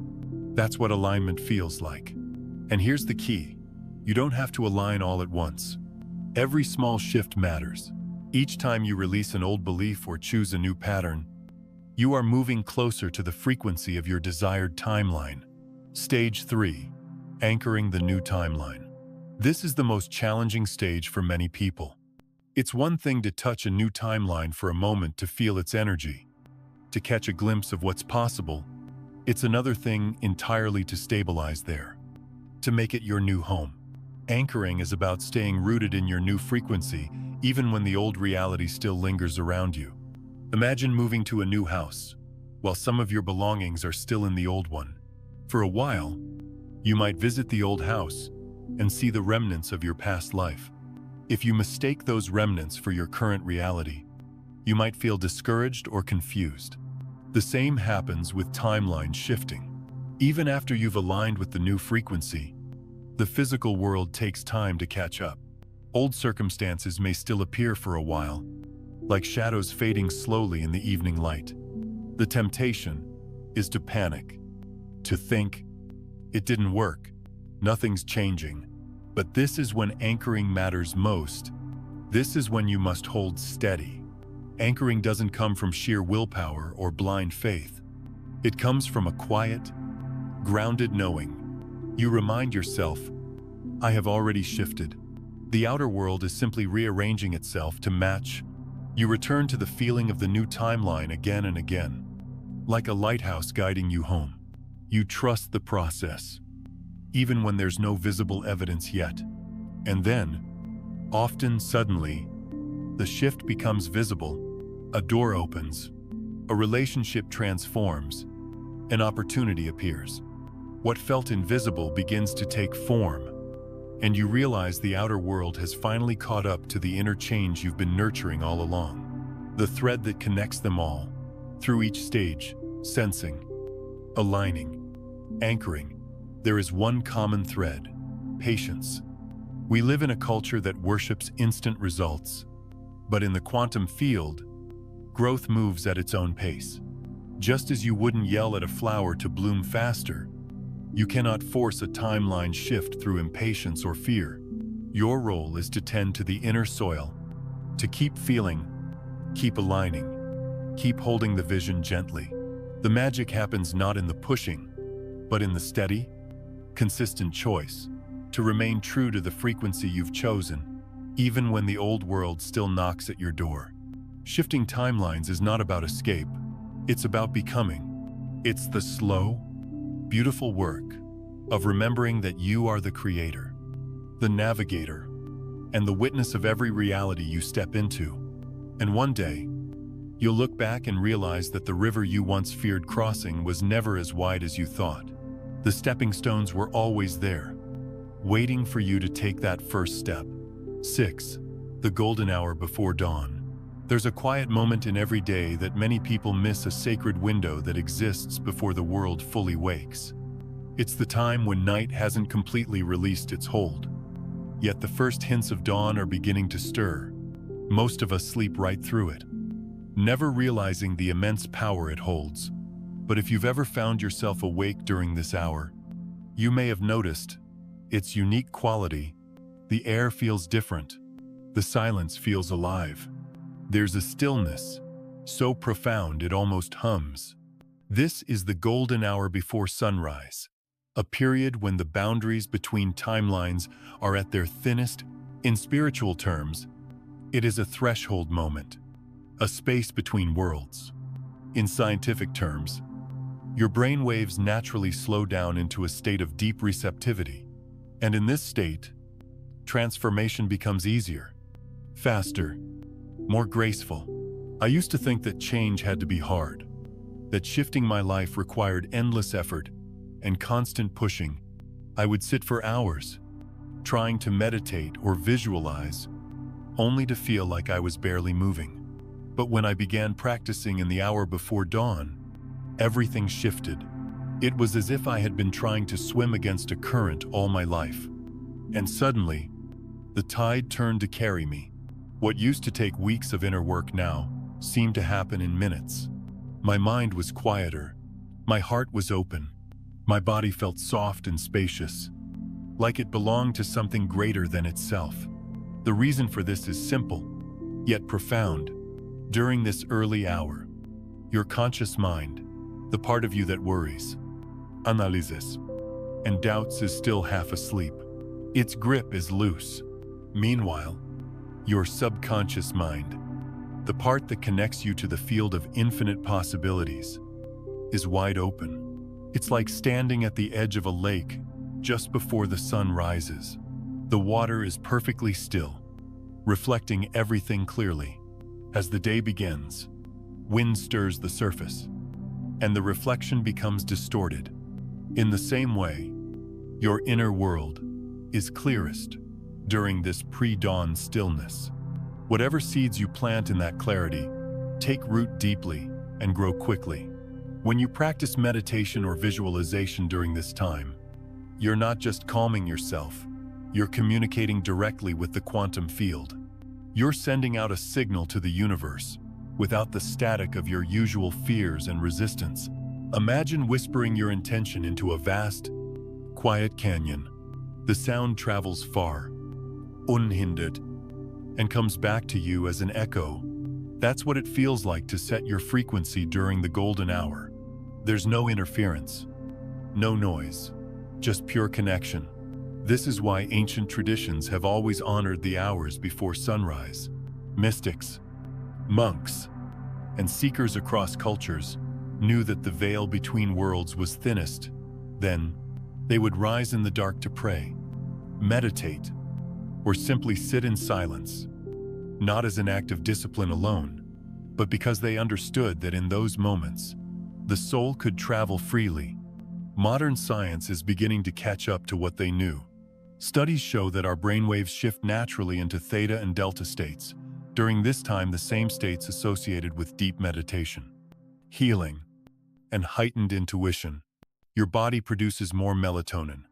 That's what alignment feels like. And here's the key. You don't have to align all at once. Every small shift matters. Each time you release an old belief or choose a new pattern, you are moving closer to the frequency of your desired timeline. Stage 3. Anchoring the new timeline. This is the most challenging stage for many people. It's one thing to touch a new timeline for a moment to feel its energy, to catch a glimpse of what's possible. It's another thing entirely to stabilize there, to make it your new home. Anchoring is about staying rooted in your new frequency, even when the old reality still lingers around you. Imagine moving to a new house, while some of your belongings are still in the old one. For a while, you might visit the old house and see the remnants of your past life. If you mistake those remnants for your current reality, you might feel discouraged or confused. The same happens with timeline shifting. Even after you've aligned with the new frequency, the physical world takes time to catch up. Old circumstances may still appear for a while, like shadows fading slowly in the evening light. The temptation is to panic, to think, it didn't work, nothing's changing. But this is when anchoring matters most. This is when you must hold steady. Anchoring doesn't come from sheer willpower or blind faith. It comes from a quiet, grounded knowing. You remind yourself, I have already shifted. The outer world is simply rearranging itself to match. You return to the feeling of the new timeline again and again, like a lighthouse guiding you home. You trust the process, even when there's no visible evidence yet. And then, often suddenly, the shift becomes visible. A door opens, a relationship transforms, an opportunity appears. What felt invisible begins to take form, and you realize the outer world has finally caught up to the inner change you've been nurturing all along. The thread that connects them all, through each stage, sensing, aligning, anchoring, there is one common thread: patience. We live in a culture that worships instant results, but in the quantum field, growth moves at its own pace. Just as you wouldn't yell at a flower to bloom faster, you cannot force a timeline shift through impatience or fear. Your role is to tend to the inner soil, to keep feeling, keep aligning, keep holding the vision gently. The magic happens not in the pushing, but in the steady, consistent choice to remain true to the frequency you've chosen, even when the old world still knocks at your door. Shifting timelines is not about escape, it's about becoming. It's the slow, beautiful work of remembering that you are the creator, the navigator, and the witness of every reality you step into. And one day, you'll look back and realize that the river you once feared crossing was never as wide as you thought. The stepping stones were always there, waiting for you to take that first step. 6. The golden hour before dawn. There's a quiet moment in every day that many people miss, a sacred window that exists before the world fully wakes. It's the time when night hasn't completely released its hold, yet the first hints of dawn are beginning to stir. Most of us sleep right through it, never realizing the immense power it holds. But if you've ever found yourself awake during this hour, you may have noticed its unique quality. The air feels different. The silence feels alive. There's a stillness, so profound it almost hums. This is the golden hour before sunrise, a period when the boundaries between timelines are at their thinnest. In spiritual terms, it is a threshold moment, a space between worlds. In scientific terms, your brain waves naturally slow down into a state of deep receptivity. And in this state, transformation becomes easier, faster, more graceful. I used to think that change had to be hard, that shifting my life required endless effort and constant pushing. I would sit for hours, trying to meditate or visualize, only to feel like I was barely moving. But when I began practicing in the hour before dawn, everything shifted. It was as if I had been trying to swim against a current all my life. And suddenly, the tide turned to carry me. What used to take weeks of inner work now seemed to happen in minutes. My mind was quieter. My heart was open. My body felt soft and spacious. like it belonged to something greater than itself. The reason for this is simple, yet profound. During this early hour, your conscious mind, the part of you that worries, analyzes, and doubts is still half asleep. Its grip is loose. Meanwhile, your subconscious mind, the part that connects you to the field of infinite possibilities, is wide open. It's like standing at the edge of a lake just before the sun rises. The water is perfectly still, reflecting everything clearly. As the day begins, wind stirs the surface, and the reflection becomes distorted. In the same way, your inner world is clearest during this pre-dawn stillness. Whatever seeds you plant in that clarity take root deeply and grow quickly. When you practice meditation or visualization during this time, you're not just calming yourself, you're communicating directly with the quantum field. You're sending out a signal to the universe without the static of your usual fears and resistance. Imagine whispering your intention into a vast, quiet canyon. The sound travels far, unhindered, and comes back to you as an echo. That's what it feels like to set your frequency during the golden hour. There's no interference, no noise, just pure connection. This is why ancient traditions have always honored the hours before sunrise. Mystics, monks, and seekers across cultures knew that the veil between worlds was thinnest. Then, they would rise in the dark to pray, meditate, or simply sit in silence, not as an act of discipline alone, but because they understood that in those moments, the soul could travel freely. Modern science is beginning to catch up to what they knew. Studies show that our brainwaves shift naturally into theta and delta states. During this time, the same states associated with deep meditation, healing, and heightened intuition. Your body produces more melatonin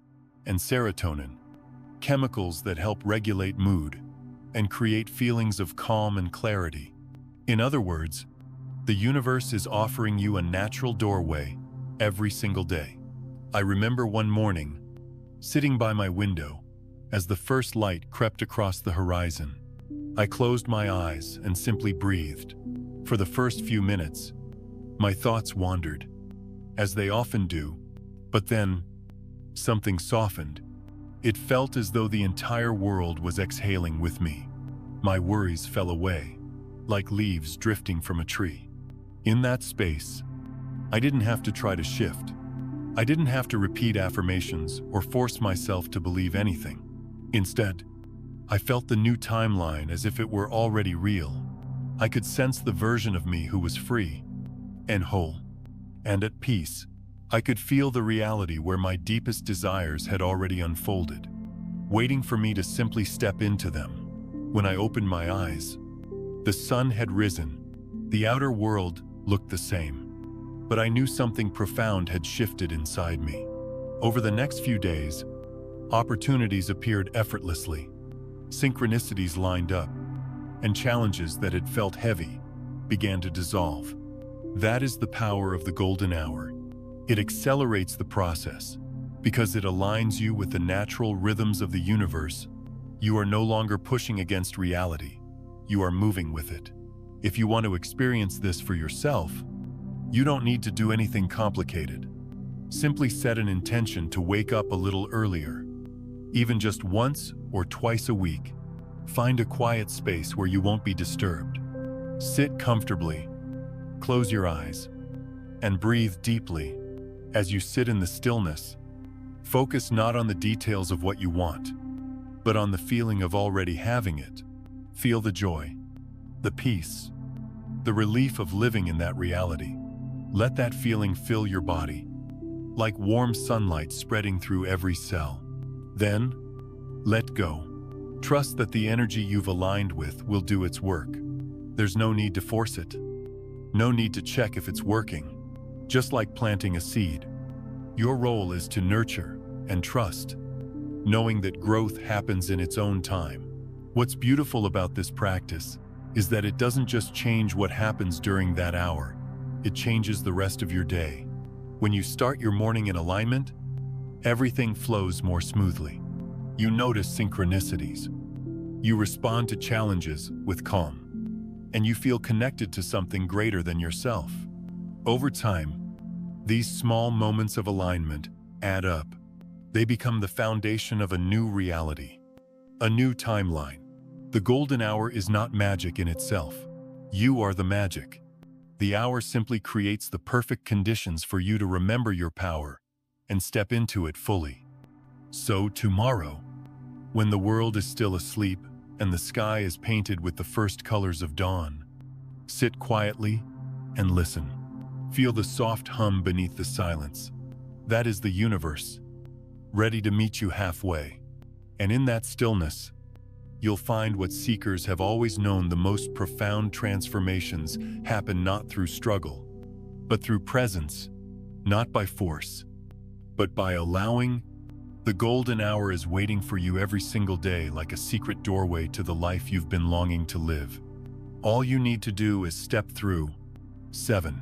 and serotonin, chemicals that help regulate mood and create feelings of calm and clarity. In other words, the universe is offering you a natural doorway every single day. I remember one morning, sitting by my window, as the first light crept across the horizon. I closed my eyes and simply breathed. For the first few minutes, my thoughts wandered, as they often do, but then something softened. It felt as though the entire world was exhaling with me. My worries fell away, like leaves drifting from a tree. In that space, I didn't have to try to shift. I didn't have to repeat affirmations or force myself to believe anything. Instead, I felt the new timeline as if it were already real. I could sense the version of me who was free and whole and at peace. I could feel the reality where my deepest desires had already unfolded, waiting for me to simply step into them. When I opened my eyes, the sun had risen. The outer world looked the same, but I knew something profound had shifted inside me. Over the next few days, opportunities appeared effortlessly. Synchronicities lined up, and challenges that had felt heavy began to dissolve. That is the power of the golden hour. It accelerates the process because it aligns you with the natural rhythms of the universe. You are no longer pushing against reality. You are moving with it. If you want to experience this for yourself, you don't need to do anything complicated. Simply set an intention to wake up a little earlier. Even just once or twice a week, find a quiet space where you won't be disturbed. Sit comfortably, close your eyes, and breathe deeply. As you sit in the stillness, focus not on the details of what you want, but on the feeling of already having it. Feel the joy, the peace, the relief of living in that reality. Let that feeling fill your body, like warm sunlight spreading through every cell. Then, let go. Trust that the energy you've aligned with will do its work. There's no need to force it. No need to check if it's working. Just like planting a seed, your role is to nurture and trust, knowing that growth happens in its own time. What's beautiful about this practice is that it doesn't just change what happens during that hour, it changes the rest of your day. When you start your morning in alignment, everything flows more smoothly. You notice synchronicities. You respond to challenges with calm. And you feel connected to something greater than yourself. Over time, these small moments of alignment add up. They become the foundation of a new reality, a new timeline. The golden hour is not magic in itself. You are the magic. The hour simply creates the perfect conditions for you to remember your power and step into it fully. So tomorrow, when the world is still asleep and the sky is painted with the first colors of dawn, sit quietly and listen. Feel the soft hum beneath the silence. That is the universe, ready to meet you halfway. And in that stillness, you'll find what seekers have always known: the most profound transformations happen not through struggle, but through presence, not by force, but by allowing. The golden hour is waiting for you every single day, like a secret doorway to the life you've been longing to live. All you need to do is step through. 7.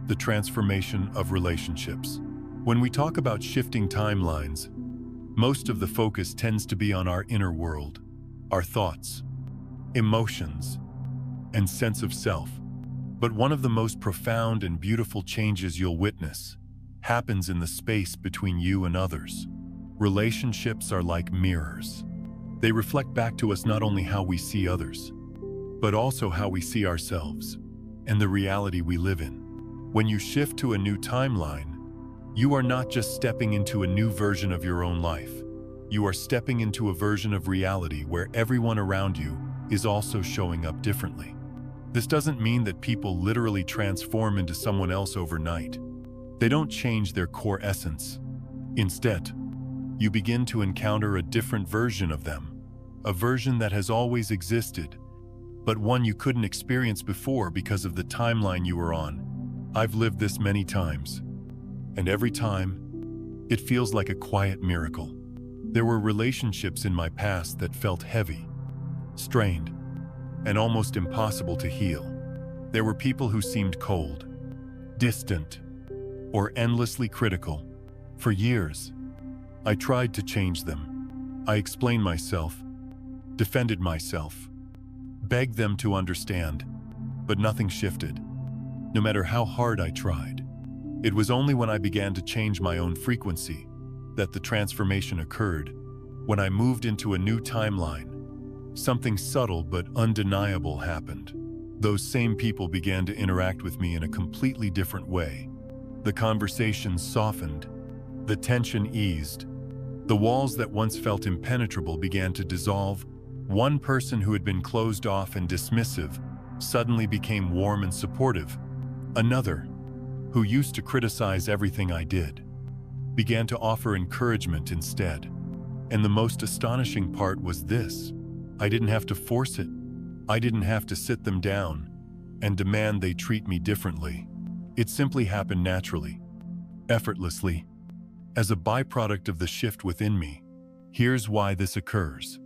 The transformation of relationships. When we talk about shifting timelines, most of the focus tends to be on our inner world, our thoughts, emotions, and sense of self. But one of the most profound and beautiful changes you'll witness happens in the space between you and others. Relationships are like mirrors. They reflect back to us not only how we see others, but also how we see ourselves and the reality we live in. When you shift to a new timeline, you are not just stepping into a new version of your own life. You are stepping into a version of reality where everyone around you is also showing up differently. This doesn't mean that people literally transform into someone else overnight. They don't change their core essence. Instead, you begin to encounter a different version of them, a version that has always existed, but one you couldn't experience before because of the timeline you were on. I've lived this many times, and every time, it feels like a quiet miracle. There were relationships in my past that felt heavy, strained, and almost impossible to heal. There were people who seemed cold, distant, or endlessly critical. For years, I tried to change them. I explained myself, defended myself, begged them to understand, but nothing shifted, no matter how hard I tried. It was only when I began to change my own frequency that the transformation occurred. When I moved into a new timeline, something subtle but undeniable happened. Those same people began to interact with me in a completely different way. The conversations softened, the tension eased. The walls that once felt impenetrable began to dissolve. One person who had been closed off and dismissive suddenly became warm and supportive. Another, who used to criticize everything I did, began to offer encouragement instead. And the most astonishing part was this: I didn't have to force it. I didn't have to sit them down and demand they treat me differently. It simply happened naturally, effortlessly, as a byproduct of the shift within me. Here's why this occurs.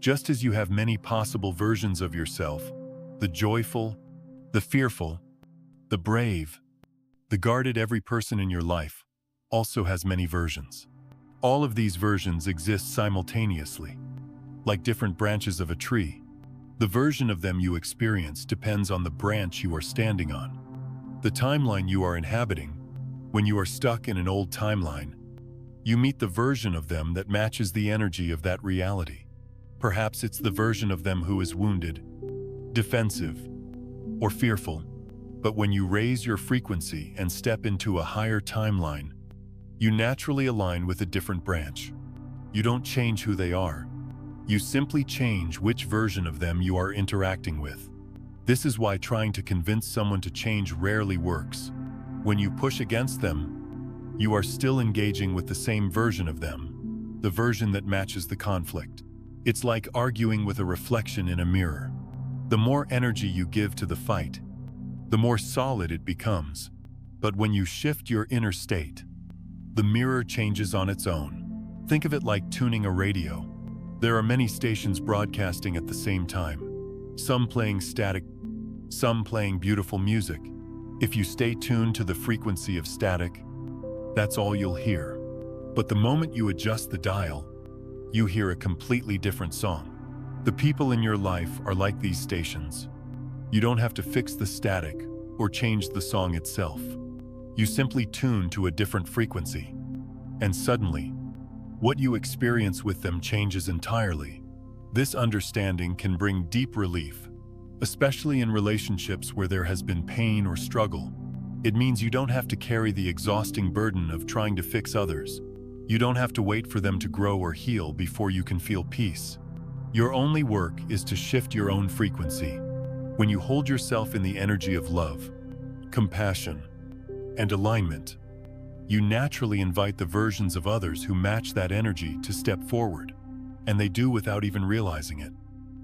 Just as you have many possible versions of yourself, the joyful, the fearful, the brave, the guarded, every person in your life also has many versions. All of these versions exist simultaneously, like different branches of a tree. The version of them you experience depends on the branch you are standing on, the timeline you are inhabiting. When you are stuck in an old timeline, you meet the version of them that matches the energy of that reality. Perhaps it's the version of them who is wounded, defensive, or fearful. But when you raise your frequency and step into a higher timeline, you naturally align with a different branch. You don't change who they are. You simply change which version of them you are interacting with. This is why trying to convince someone to change rarely works. When you push against them, you are still engaging with the same version of them, the version that matches the conflict. It's like arguing with a reflection in a mirror. The more energy you give to the fight, the more solid it becomes. But when you shift your inner state, the mirror changes on its own. Think of it like tuning a radio. There are many stations broadcasting at the same time, some playing static, some playing beautiful music. If you stay tuned to the frequency of static, that's all you'll hear. But the moment you adjust the dial, you hear a completely different song. The people in your life are like these stations. You don't have to fix the static or change the song itself. You simply tune to a different frequency. And suddenly, what you experience with them changes entirely. This understanding can bring deep relief, especially in relationships where there has been pain or struggle. It means you don't have to carry the exhausting burden of trying to fix others. You don't have to wait for them to grow or heal before you can feel peace. Your only work is to shift your own frequency. When you hold yourself in the energy of love, compassion, and alignment, you naturally invite the versions of others who match that energy to step forward, and they do without even realizing it.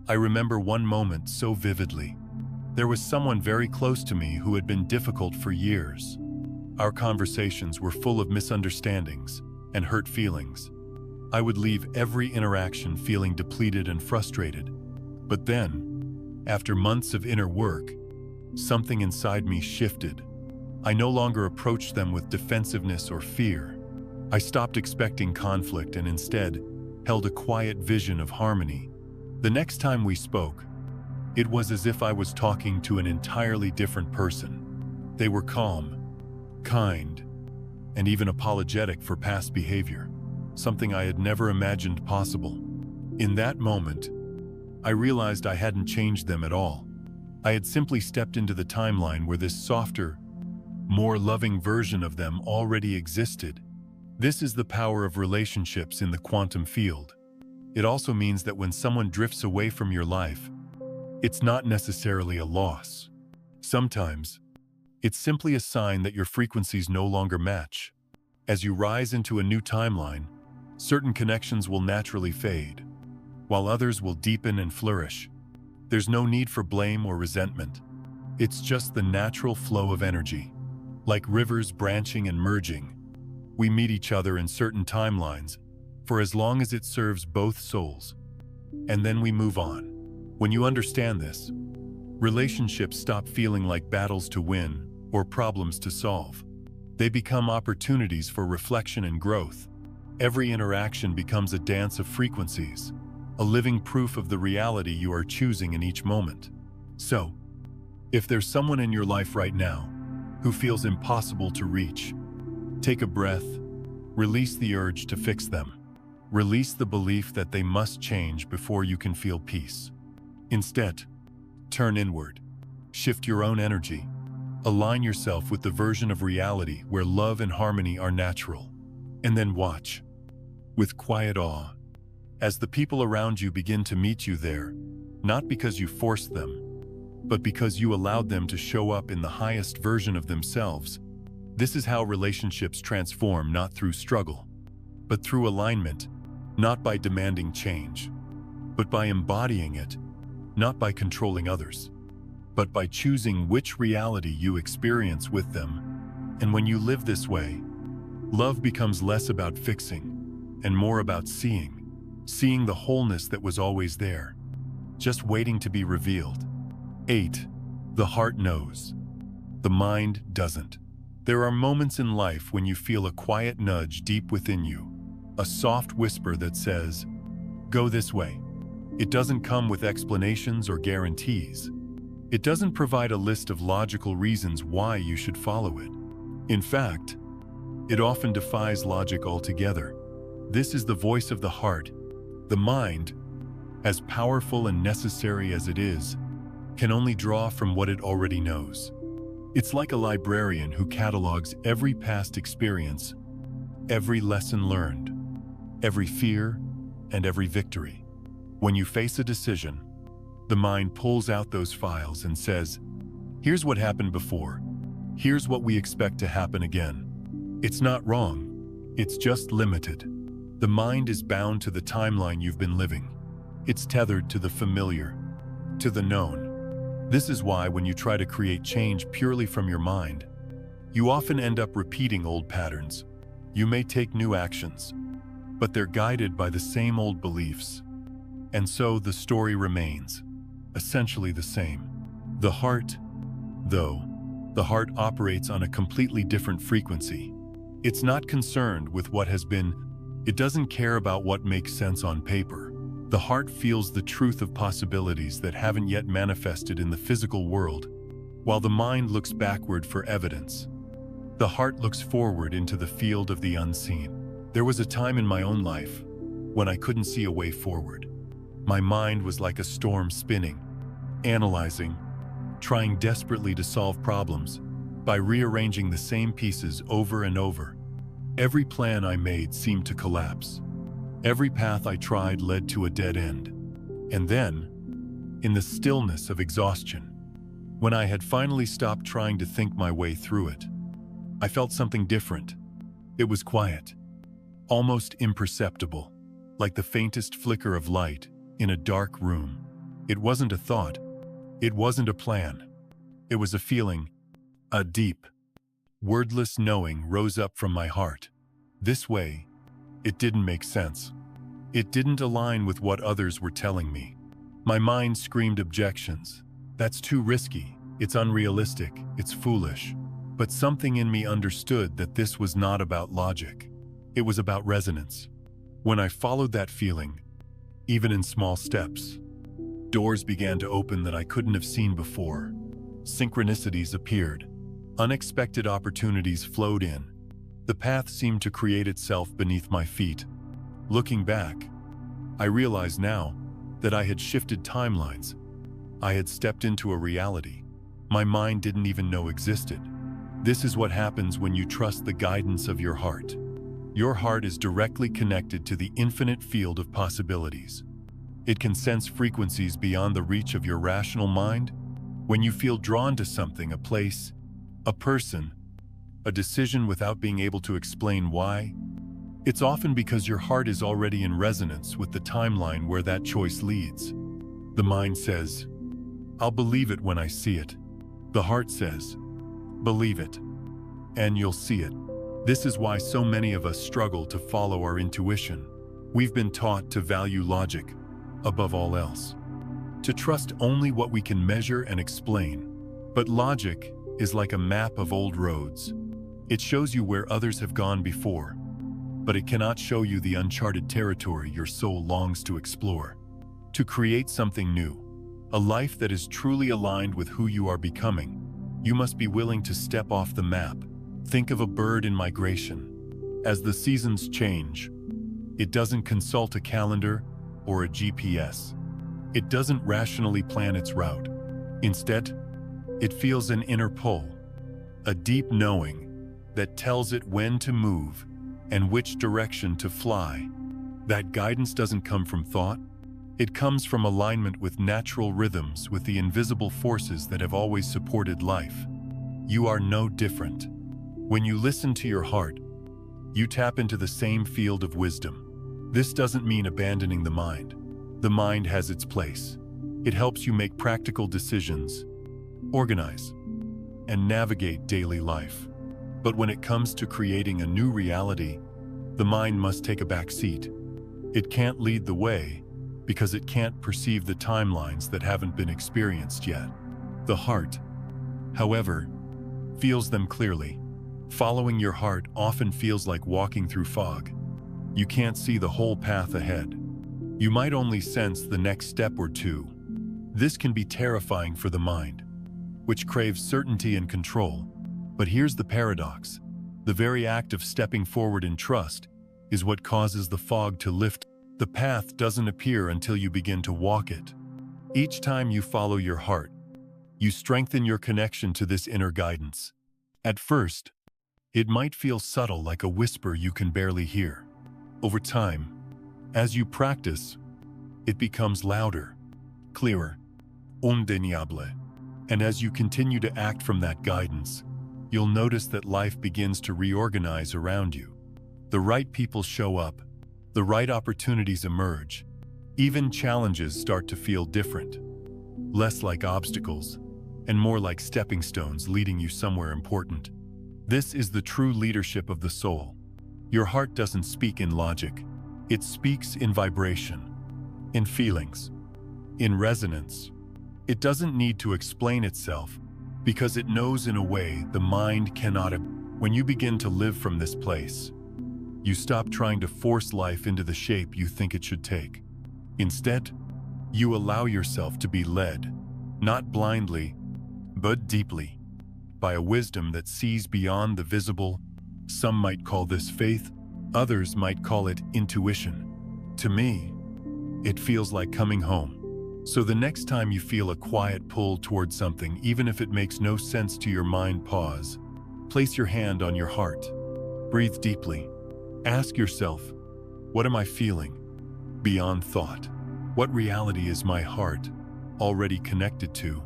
I remember one moment so vividly. There was someone very close to me who had been difficult for years. Our conversations were full of misunderstandings and hurt feelings. I would leave every interaction feeling depleted and frustrated. But then, after months of inner work, something inside me shifted. I no longer approached them with defensiveness or fear. I stopped expecting conflict and instead held a quiet vision of harmony. The next time we spoke, it was as if I was talking to an entirely different person. They were calm, kind, and even apologetic for past behavior, something I had never imagined possible. In that moment, I realized I hadn't changed them at all. I had simply stepped into the timeline where this softer, more loving version of them already existed. This is the power of relationships in the quantum field. It also means that when someone drifts away from your life, it's not necessarily a loss. Sometimes, it's simply a sign that your frequencies no longer match. As you rise into a new timeline, certain connections will naturally fade, while others will deepen and flourish. There's no need for blame or resentment. It's just the natural flow of energy. Like rivers branching and merging, we meet each other in certain timelines for as long as it serves both souls. And then we move on. When you understand this, relationships stop feeling like battles to win or problems to solve. They become opportunities for reflection and growth. Every interaction becomes a dance of frequencies, a living proof of the reality you are choosing in each moment. So, if there's someone in your life right now who feels impossible to reach, take a breath, release the urge to fix them. Release the belief that they must change before you can feel peace. Instead, turn inward, shift your own energy, align yourself with the version of reality where love and harmony are natural, and then watch, with quiet awe, as the people around you begin to meet you there, not because you forced them, but because you allowed them to show up in the highest version of themselves. This is how relationships transform, not through struggle, but through alignment, not by demanding change, but by embodying it, not by controlling others, but by choosing which reality you experience with them. And when you live this way, love becomes less about fixing and more about seeing the wholeness that was always there, just waiting to be revealed. 8. The heart knows. The mind doesn't. There are moments in life when you feel a quiet nudge deep within you, a soft whisper that says, "Go this way." It doesn't come with explanations or guarantees. It doesn't provide a list of logical reasons why you should follow it. In fact, it often defies logic altogether. This is the voice of the heart. The mind, as powerful and necessary as it is, can only draw from what it already knows. It's like a librarian who catalogs every past experience, every lesson learned, every fear, and every victory. When you face a decision, the mind pulls out those files and says, "Here's what happened before. Here's what we expect to happen again." It's not wrong. It's just limited. The mind is bound to the timeline you've been living. It's tethered to the familiar, to the known. This is why when you try to create change purely from your mind, you often end up repeating old patterns. You may take new actions, but they're guided by the same old beliefs. And so the story remains, essentially the same. The heart, though, the heart operates on a completely different frequency. It's not concerned with what has been, It doesn't care about what makes sense on paper. The heart feels the truth of possibilities that haven't yet manifested in the physical world, while the mind looks backward for evidence. The heart looks forward into the field of the unseen. There was a time in my own life when I couldn't see a way forward. My mind was like a storm spinning, analyzing, trying desperately to solve problems by rearranging the same pieces over and over. Every plan I made seemed to collapse. Every path I tried led to a dead end. And then, in the stillness of exhaustion, when I had finally stopped trying to think my way through it, I felt something different. It was quiet, almost imperceptible, like the faintest flicker of light in a dark room. It wasn't a thought. It wasn't a plan. It was a feeling. A deep, wordless knowing rose up from my heart. This way, it didn't make sense. It didn't align with what others were telling me. My mind screamed objections. That's too risky. It's unrealistic. It's foolish. But something in me understood that this was not about logic. It was about resonance. When I followed that feeling, even in small steps, doors began to open that I couldn't have seen before. Synchronicities appeared. Unexpected opportunities flowed in. The path seemed to create itself beneath my feet. Looking back, I realize now that I had shifted timelines. I had stepped into a reality my mind didn't even know existed. This is what happens when you trust the guidance of your heart. Your heart is directly connected to the infinite field of possibilities. It can sense frequencies beyond the reach of your rational mind. When you feel drawn to something, a place, a person, a decision without being able to explain why, it's often because your heart is already in resonance with the timeline where that choice leads. The mind says, "I'll believe it when I see it." The heart says, "Believe it, and you'll see it." This is why so many of us struggle to follow our intuition. We've been taught to value logic above all else, to trust only what we can measure and explain. But logic is like a map of old roads. It shows you where others have gone before, but it cannot show you the uncharted territory your soul longs to explore. To create something new, a life that is truly aligned with who you are becoming, you must be willing to step off the map. Think of a bird in migration. As the seasons change, it doesn't consult a calendar or a GPS. It doesn't rationally plan its route. Instead, it feels an inner pull, a deep knowing that tells it when to move and which direction to fly. That guidance doesn't come from thought. It comes from alignment with natural rhythms, with the invisible forces that have always supported life. You are no different. When you listen to your heart, you tap into the same field of wisdom. This doesn't mean abandoning the mind. The mind has its place. It helps you make practical decisions, organize, and navigate daily life. But when it comes to creating a new reality, the mind must take a back seat. It can't lead the way because it can't perceive the timelines that haven't been experienced yet. The heart, however, feels them clearly. Following your heart often feels like walking through fog. You can't see the whole path ahead. You might only sense the next step or two. This can be terrifying for the mind, which craves certainty and control. But here's the paradox. The very act of stepping forward in trust is what causes the fog to lift. The path doesn't appear until you begin to walk it. Each time you follow your heart, you strengthen your connection to this inner guidance. At first, it might feel subtle, like a whisper you can barely hear. Over time, as you practice, it becomes louder, clearer, indéniable. And as you continue to act from that guidance, you'll notice that life begins to reorganize around you. The right people show up, the right opportunities emerge. Even challenges start to feel different, less like obstacles, and more like stepping stones leading you somewhere important. This is the true leadership of the soul. Your heart doesn't speak in logic. It speaks in vibration, in feelings, in resonance. It doesn't need to explain itself because it knows in a way the mind cannot. When you begin to live from this place, You stop trying to force life into the shape you think it should take. Instead, you allow yourself to be led, not blindly, but deeply, by a wisdom that sees beyond the visible. Some might call this faith, others might call it intuition. To me, it feels like coming home. So the next time you feel a quiet pull towards something, even if it makes no sense to your mind, pause. Place your hand on your heart. Breathe deeply. Ask yourself, what am I feeling? Beyond thought. What reality is my heart already connected to?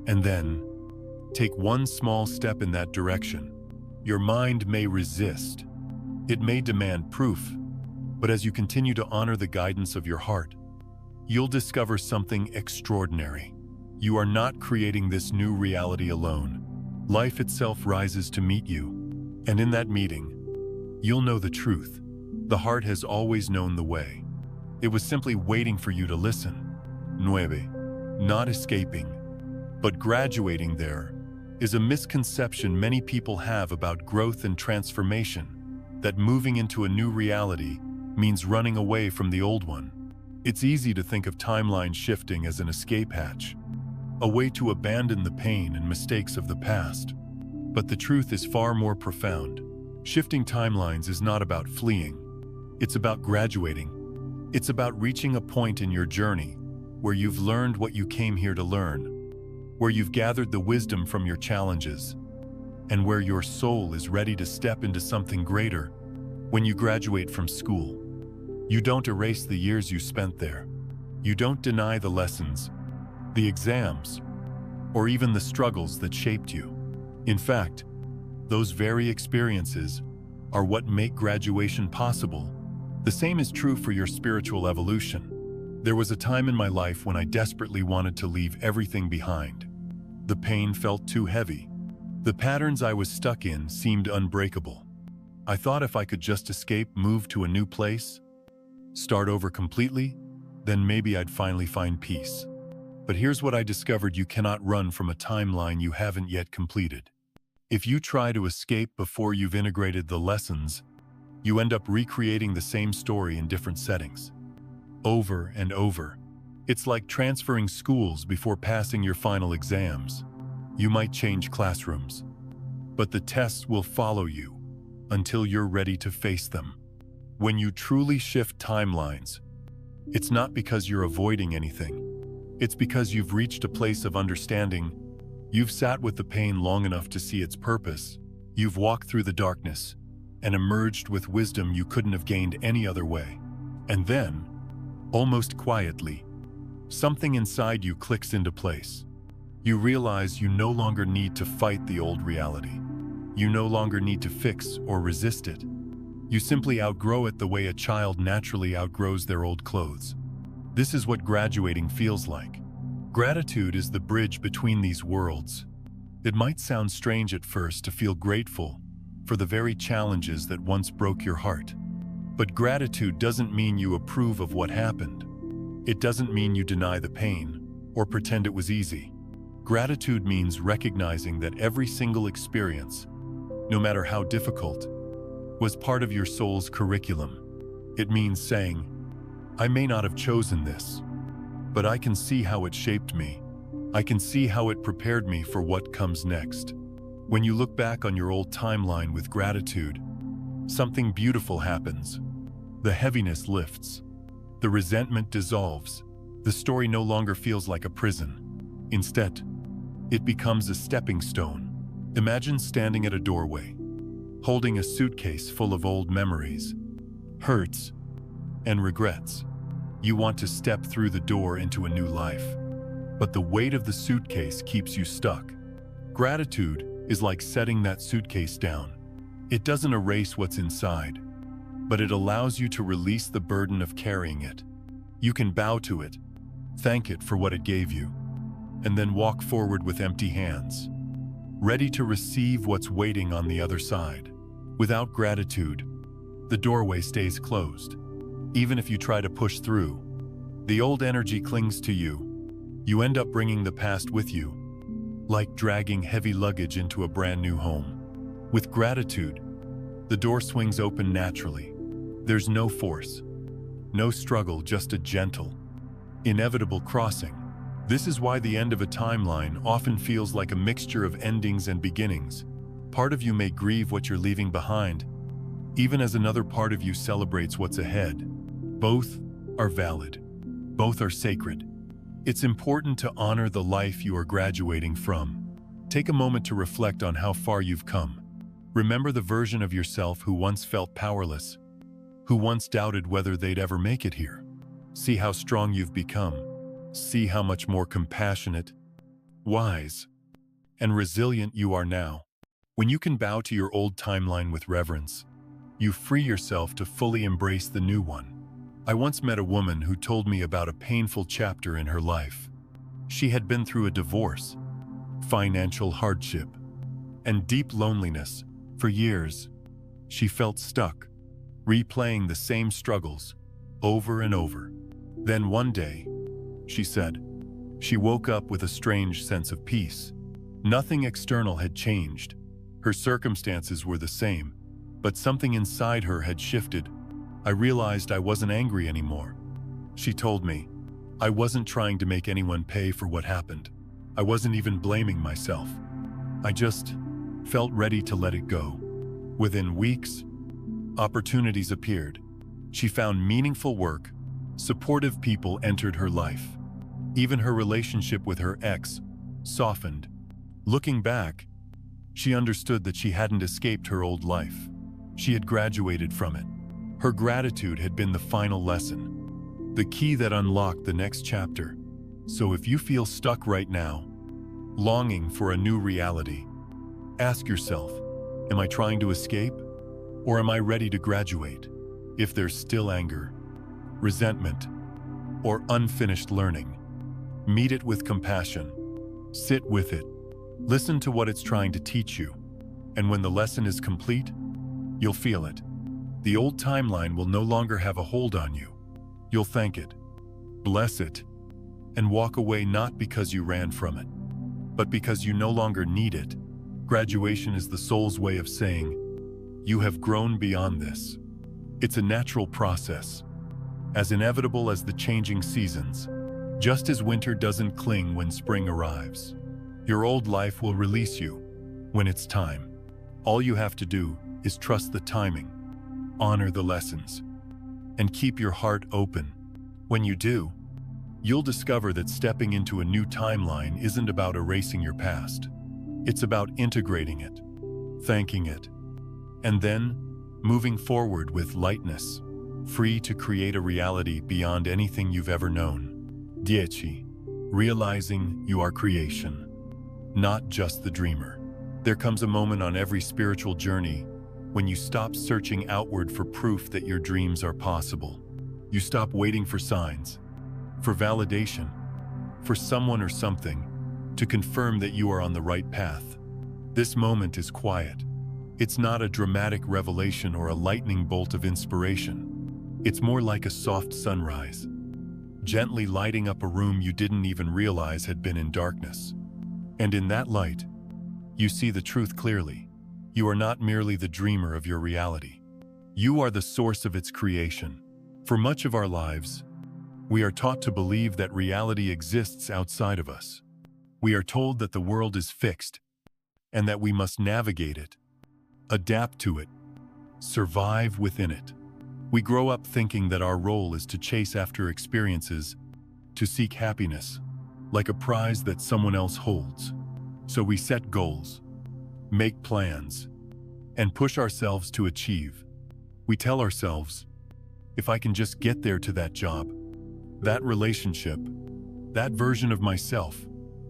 And then, take one small step in that direction. Your mind may resist. It may demand proof. But as you continue to honor the guidance of your heart, you'll discover something extraordinary. You are not creating this new reality alone. Life itself rises to meet you. And in that meeting, you'll know the truth. The heart has always known the way. It was simply waiting for you to listen. 9. Not escaping, but graduating. There is a misconception many people have about growth and transformation, that moving into a new reality means running away from the old one. It's easy to think of timeline shifting as an escape hatch, a way to abandon the pain and mistakes of the past. But the truth is far more profound. Shifting timelines is not about fleeing. It's about graduating. It's about reaching a point in your journey where you've learned what you came here to learn, where you've gathered the wisdom from your challenges, and where your soul is ready to step into something greater. When you graduate from school, you don't erase the years you spent there. You don't deny the lessons, the exams, or even the struggles that shaped you. In fact, those very experiences are what make graduation possible. The same is true for your spiritual evolution. There was a time in my life when I desperately wanted to leave everything behind. The pain felt too heavy. The patterns I was stuck in seemed unbreakable. I thought if I could just escape, move to a new place, start over completely, then maybe I'd finally find peace. But here's what I discovered: you cannot run from a timeline you haven't yet completed. If you try to escape before you've integrated the lessons, you end up recreating the same story in different settings, over and over. It's like transferring schools before passing your final exams. You might change classrooms, but the tests will follow you until you're ready to face them. When you truly shift timelines, it's not because you're avoiding anything. It's because you've reached a place of understanding. You've sat with the pain long enough to see its purpose. You've walked through the darkness and emerged with wisdom you couldn't have gained any other way. And then, almost quietly, something inside you clicks into place. You realize you no longer need to fight the old reality. You no longer need to fix or resist it. You simply outgrow it the way a child naturally outgrows their old clothes. This is what graduating feels like. Gratitude is the bridge between these worlds. It might sound strange at first to feel grateful for the very challenges that once broke your heart. But gratitude doesn't mean you approve of what happened. It doesn't mean you deny the pain or pretend it was easy. Gratitude means recognizing that every single experience, no matter how difficult, was part of your soul's curriculum. It means saying, I may not have chosen this, but I can see how it shaped me. I can see how it prepared me for what comes next. When you look back on your old timeline with gratitude, something beautiful happens. The heaviness lifts. The resentment dissolves. The story no longer feels like a prison. Instead, it becomes a stepping stone. Imagine standing at a doorway, holding a suitcase full of old memories, hurts, and regrets. You want to step through the door into a new life, but the weight of the suitcase keeps you stuck. Gratitude is like setting that suitcase down. It doesn't erase what's inside, but it allows you to release the burden of carrying it. You can bow to it, thank it for what it gave you, and then walk forward with empty hands, ready to receive what's waiting on the other side. Without gratitude, the doorway stays closed. Even if you try to push through, the old energy clings to you. You end up bringing the past with you, like dragging heavy luggage into a brand new home. With gratitude, the door swings open naturally. There's no force, no struggle, just a gentle, inevitable crossing. This is why the end of a timeline often feels like a mixture of endings and beginnings. Part of you may grieve what you're leaving behind, even as another part of you celebrates what's ahead. Both are valid. Both are sacred. It's important to honor the life you are graduating from. Take a moment to reflect on how far you've come. Remember the version of yourself who once felt powerless, who once doubted whether they'd ever make it here. See how strong you've become. See how much more compassionate, wise, and resilient you are now. When you can bow to your old timeline with reverence, you free yourself to fully embrace the new one. I once met a woman who told me about a painful chapter in her life. She had been through a divorce, financial hardship, and deep loneliness. For years, she felt stuck, replaying the same struggles over and over. Then one day, she said, she woke up with a strange sense of peace. Nothing external had changed. Her circumstances were the same, but something inside her had shifted. I realized I wasn't angry anymore. She told me, I wasn't trying to make anyone pay for what happened. I wasn't even blaming myself. I just felt ready to let it go. Within weeks, opportunities appeared. She found meaningful work. Supportive people entered her life. Even her relationship with her ex softened. Looking back, she understood that she hadn't escaped her old life. She had graduated from it. Her gratitude had been the final lesson, the key that unlocked the next chapter. So if you feel stuck right now, longing for a new reality, ask yourself, am I trying to escape? Or am I ready to graduate? If there's still anger, resentment, or unfinished learning, meet it with compassion. Sit with it. Listen to what it's trying to teach you. And when the lesson is complete, you'll feel it. The old timeline will no longer have a hold on you. You'll thank it, bless it, and walk away not because you ran from it, but because you no longer need it. Graduation is the soul's way of saying, you have grown beyond this. It's a natural process, as inevitable as the changing seasons. Just as winter doesn't cling when spring arrives, your old life will release you when it's time. All you have to do is trust the timing, honor the lessons, and keep your heart open. When you do, you'll discover that stepping into a new timeline isn't about erasing your past. It's about integrating it, thanking it, and then moving forward with lightness, free to create a reality beyond anything you've ever known. 10. Realizing you are creation, not just the dreamer. There comes a moment on every spiritual journey when you stop searching outward for proof that your dreams are possible. You stop waiting for signs, for validation, for someone or something to confirm that you are on the right path. This moment is quiet. It's not a dramatic revelation or a lightning bolt of inspiration. It's more like a soft sunrise, gently lighting up a room you didn't even realize had been in darkness. And in that light, you see the truth clearly. You are not merely the dreamer of your reality. You are the source of its creation. For much of our lives, we are taught to believe that reality exists outside of us. We are told that the world is fixed and that we must navigate it, adapt to it, survive within it. We grow up thinking that our role is to chase after experiences, to seek happiness, like a prize that someone else holds. So we set goals, make plans, and push ourselves to achieve. We tell ourselves, if I can just get there to that job, that relationship, that version of myself,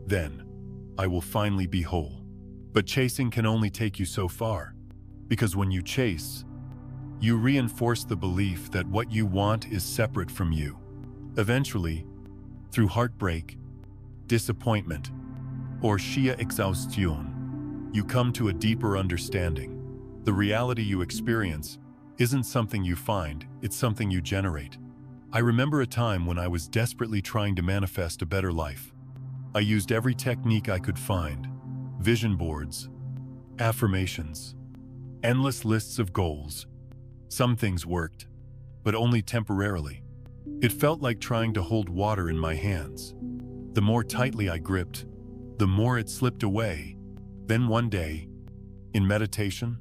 then I will finally be whole. But chasing can only take you so far, because when you chase, you reinforce the belief that what you want is separate from you. Eventually, through heartbreak, disappointment, or sheer exhaustion, you come to a deeper understanding. The reality you experience isn't something you find, it's something you generate. I remember a time when I was desperately trying to manifest a better life. I used every technique I could find: vision boards, affirmations, endless lists of goals. Some things worked, but only temporarily. It felt like trying to hold water in my hands. The more tightly I gripped, the more it slipped away. Then one day, in meditation,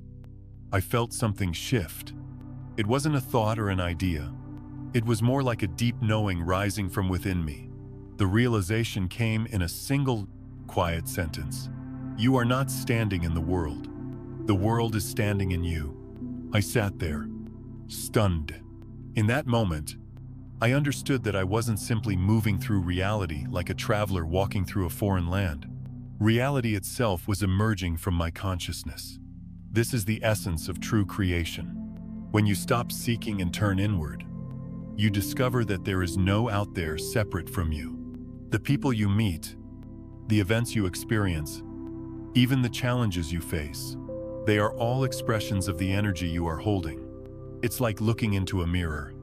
I felt something shift. It wasn't a thought or an idea. It was more like a deep knowing rising from within me. The realization came in a single, quiet sentence. You are not standing in the world. The world is standing in you. I sat there, stunned. In that moment, I understood that I wasn't simply moving through reality like a traveler walking through a foreign land. Reality itself was emerging from my consciousness. This is the essence of true creation. When you stop seeking and turn inward, you discover that there is no out there separate from you. The people you meet, the events you experience, even the challenges you face, they are all expressions of the energy you are holding. It's like looking into a mirror.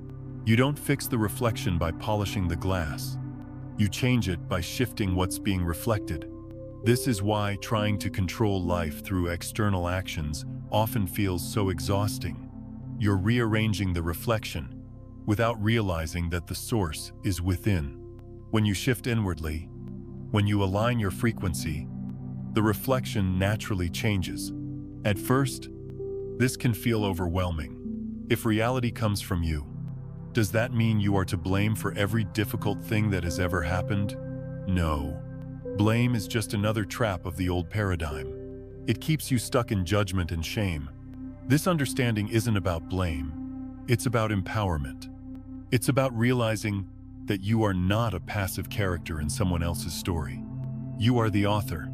You don't fix the reflection by polishing the glass. You change it by shifting what's being reflected. This is why trying to control life through external actions often feels so exhausting. You're rearranging the reflection without realizing that the source is within. When you shift inwardly, when you align your frequency, the reflection naturally changes. At first, this can feel overwhelming. If reality comes from you, does that mean you are to blame for every difficult thing that has ever happened? No. Blame is just another trap of the old paradigm. It keeps you stuck in judgment and shame. This understanding isn't about blame. It's about empowerment. It's about realizing that you are not a passive character in someone else's story. You are the author.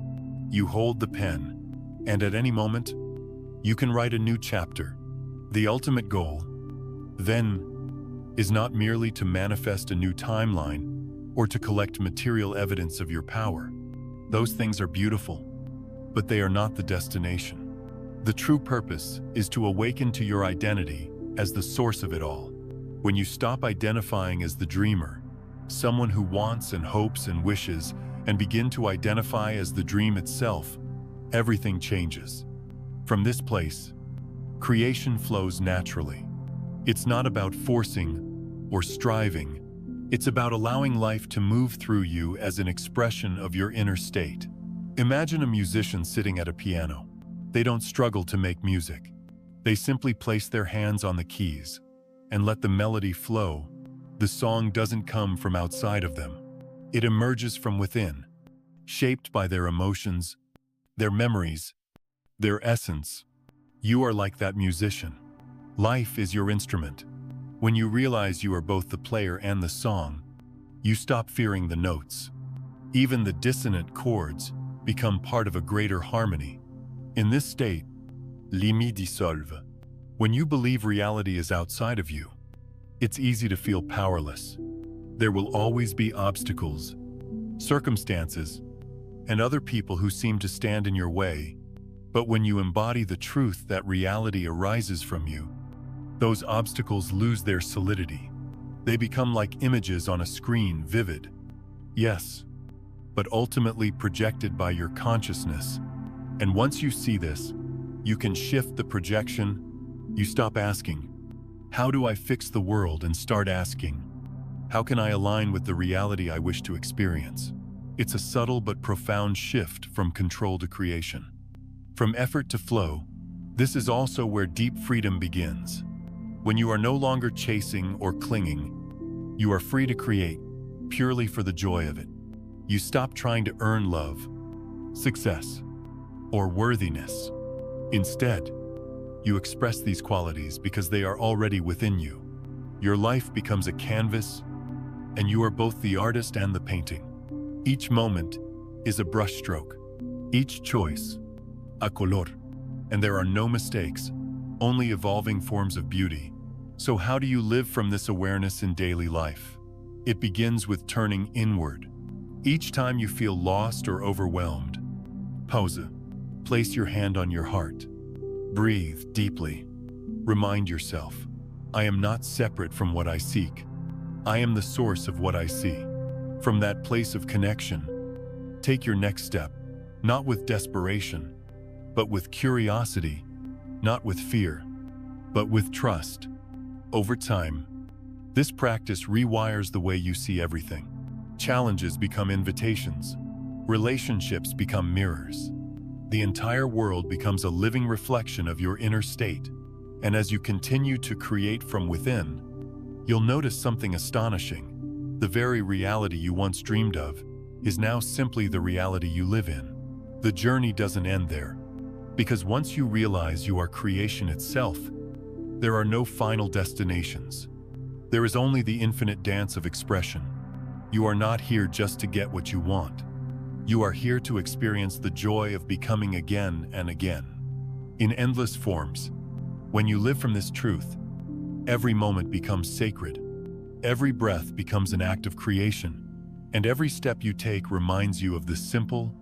You hold the pen. And at any moment, you can write a new chapter. The ultimate goal, then, is not merely to manifest a new timeline or to collect material evidence of your power. Those things are beautiful, but they are not the destination. The true purpose is to awaken to your identity as the source of it all. When you stop identifying as the dreamer, someone who wants and hopes and wishes, and begin to identify as the dream itself, everything changes. From this place, creation flows naturally. It's not about forcing or striving. It's about allowing life to move through you as an expression of your inner state. Imagine a musician sitting at a piano. They don't struggle to make music. They simply place their hands on the keys and let the melody flow. The song doesn't come from outside of them. It emerges from within, shaped by their emotions, their memories, their essence. You are like that musician. Life is your instrument. When you realize you are both the player and the song, you stop fearing the notes. Even the dissonant chords become part of a greater harmony. In this state, mi dissolve. When you believe reality is outside of you, it's easy to feel powerless. There will always be obstacles, circumstances, and other people who seem to stand in your way. But when you embody the truth that reality arises from you, those obstacles lose their solidity. They become like images on a screen, vivid, yes, but ultimately projected by your consciousness. And once you see this, you can shift the projection. You stop asking, how do I fix the world, and start asking, how can I align with the reality I wish to experience? It's a subtle but profound shift from control to creation. From effort to flow. This is also where deep freedom begins. When you are no longer chasing or clinging, you are free to create, purely for the joy of it. You stop trying to earn love, success, or worthiness. Instead, you express these qualities because they are already within you. Your life becomes a canvas, and you are both the artist and the painting. Each moment is a brushstroke, each choice, a color, and there are no mistakes, only evolving forms of beauty. So how do you live from this awareness in daily life? It begins with turning inward. Each time you feel lost or overwhelmed, pause. Place your hand on your heart. Breathe deeply. Remind yourself, I am not separate from what I seek. I am the source of what I see. From that place of connection, take your next step, not with desperation, but with curiosity, not with fear, but with trust. Over time, This practice rewires the way you see everything. Challenges become invitations. Relationships become mirrors. The entire world becomes a living reflection of your inner state. And as you continue to create from within, you'll notice something astonishing. The very reality you once dreamed of is now simply the reality you live in. The journey doesn't end there, because once you realize you are creation itself, there are no final destinations. There is only the infinite dance of expression. You are not here just to get what you want. You are here to experience the joy of becoming again and again, in endless forms. When you live from this truth, every moment becomes sacred. Every breath becomes an act of creation, and every step you take reminds you of the simple,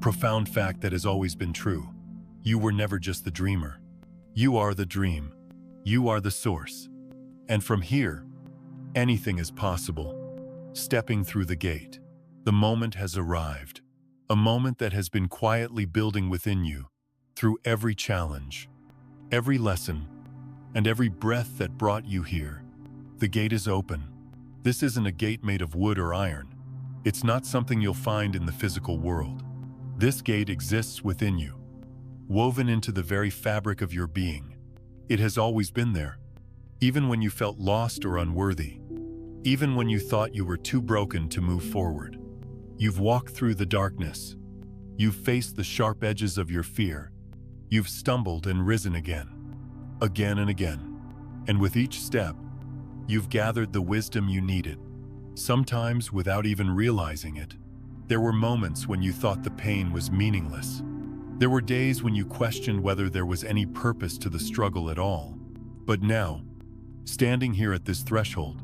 profound fact that has always been true. You were never just the dreamer. You are the dream. You are the source. And from here, anything is possible. Stepping through the gate, the moment has arrived. A moment that has been quietly building within you through every challenge, every lesson, and every breath that brought you here. The gate is open. This isn't a gate made of wood or iron. It's not something you'll find in the physical world. This gate exists within you, woven into the very fabric of your being. It has always been there, even when you felt lost or unworthy, even when you thought you were too broken to move forward. You've walked through the darkness. You've faced the sharp edges of your fear. You've stumbled and risen again and again. And with each step, you've gathered the wisdom you needed, sometimes without even realizing it. There were moments when you thought the pain was meaningless. There were days when you questioned whether there was any purpose to the struggle at all. But now, standing here at this threshold,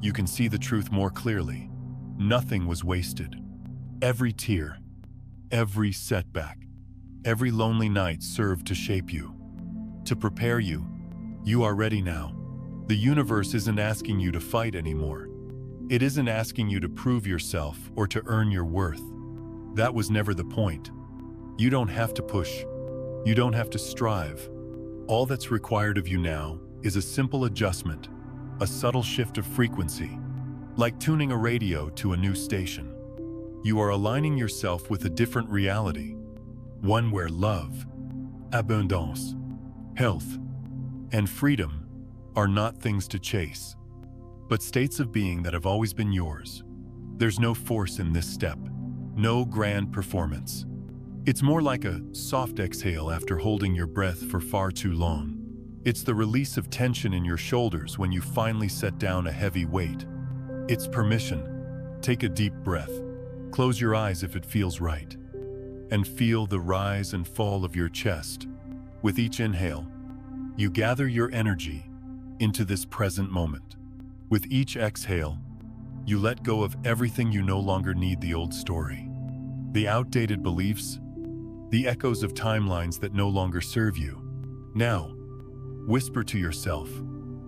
you can see the truth more clearly. Nothing was wasted. Every tear, every setback, every lonely night served to shape you, to prepare you. You are ready now. The universe isn't asking you to fight anymore. It isn't asking you to prove yourself or to earn your worth. That was never the point. You don't have to push. You don't have to strive. All that's required of you now is a simple adjustment, a subtle shift of frequency, like tuning a radio to a new station. You are aligning yourself with a different reality, one where love, abundance, health, and freedom are not things to chase, but states of being that have always been yours. There's no force in this step, no grand performance. It's more like a soft exhale after holding your breath for far too long. It's the release of tension in your shoulders when you finally set down a heavy weight. It's permission. Take a deep breath. Close your eyes if it feels right. And feel the rise and fall of your chest. With each inhale, you gather your energy into this present moment. With each exhale, you let go of everything you no longer need: the old story, the outdated beliefs, the echoes of timelines that no longer serve you. Now, whisper to yourself,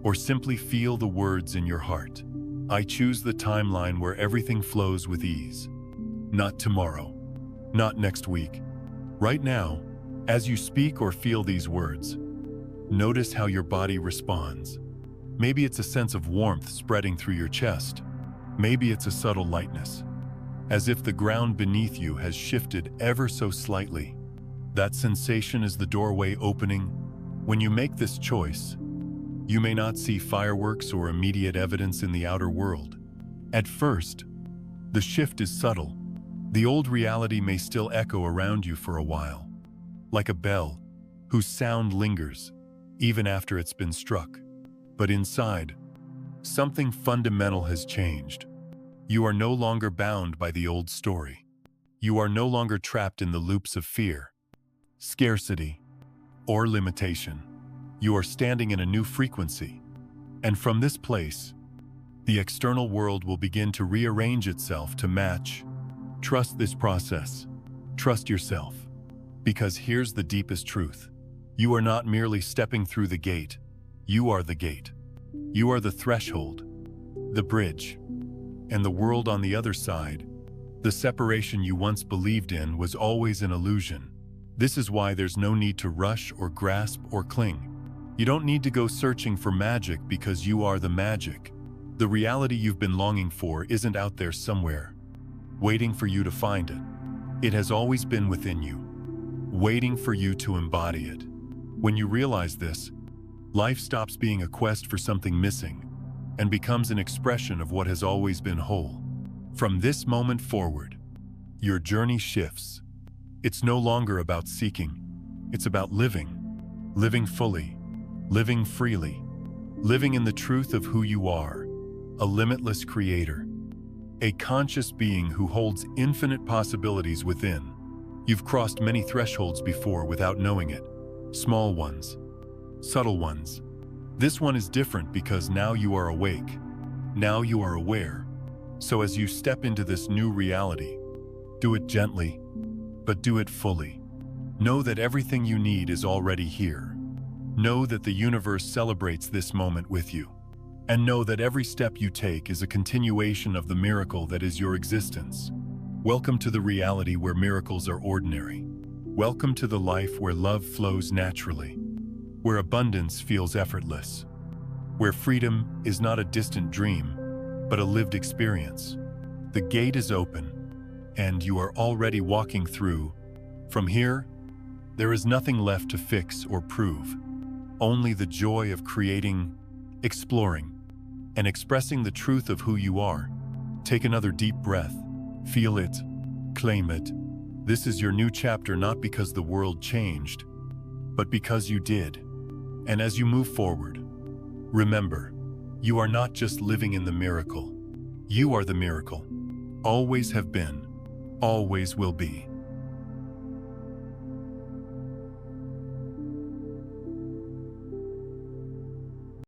or simply feel the words in your heart. I choose the timeline where everything flows with ease. Not tomorrow, not next week. Right now, as you speak or feel these words, notice how your body responds. Maybe it's a sense of warmth spreading through your chest. Maybe it's a subtle lightness, as if the ground beneath you has shifted ever so slightly. That sensation is the doorway opening. When you make this choice, you may not see fireworks or immediate evidence in the outer world. At first, the shift is subtle. The old reality may still echo around you for a while, like a bell whose sound lingers even after it's been struck. But inside, something fundamental has changed. You are no longer bound by the old story. You are no longer trapped in the loops of fear, scarcity, or limitation. You are standing in a new frequency. And from this place, the external world will begin to rearrange itself to match. Trust this process. Trust yourself. Because here's the deepest truth. You are not merely stepping through the gate. You are the gate. You are the threshold, the bridge, and the world on the other side. The separation you once believed in was always an illusion. This is why there's no need to rush or grasp or cling. You don't need to go searching for magic, because you are the magic. The reality you've been longing for isn't out there somewhere, waiting for you to find it. It has always been within you, waiting for you to embody it. When you realize this, life stops being a quest for something missing and becomes an expression of what has always been whole. From this moment forward, your journey shifts. It's no longer about seeking. It's about living. Living fully. Living freely. Living in the truth of who you are. A limitless creator. A conscious being who holds infinite possibilities within. You've crossed many thresholds before without knowing it. Small ones. Subtle ones. This one is different because now you are awake. Now you are aware. So as you step into this new reality, do it gently, but do it fully. Know that everything you need is already here. Know that the universe celebrates this moment with you. And know that every step you take is a continuation of the miracle that is your existence. Welcome to the reality where miracles are ordinary. Welcome to the life where love flows naturally, where abundance feels effortless, where freedom is not a distant dream, but a lived experience. The gate is open, and you are already walking through. From here, there is nothing left to fix or prove, only the joy of creating, exploring, and expressing the truth of who you are. Take another deep breath, feel it, claim it. This is your new chapter not because the world changed, but because you did. And as you move forward, remember, you are not just living in the miracle. You are the miracle. Always have been, always will be.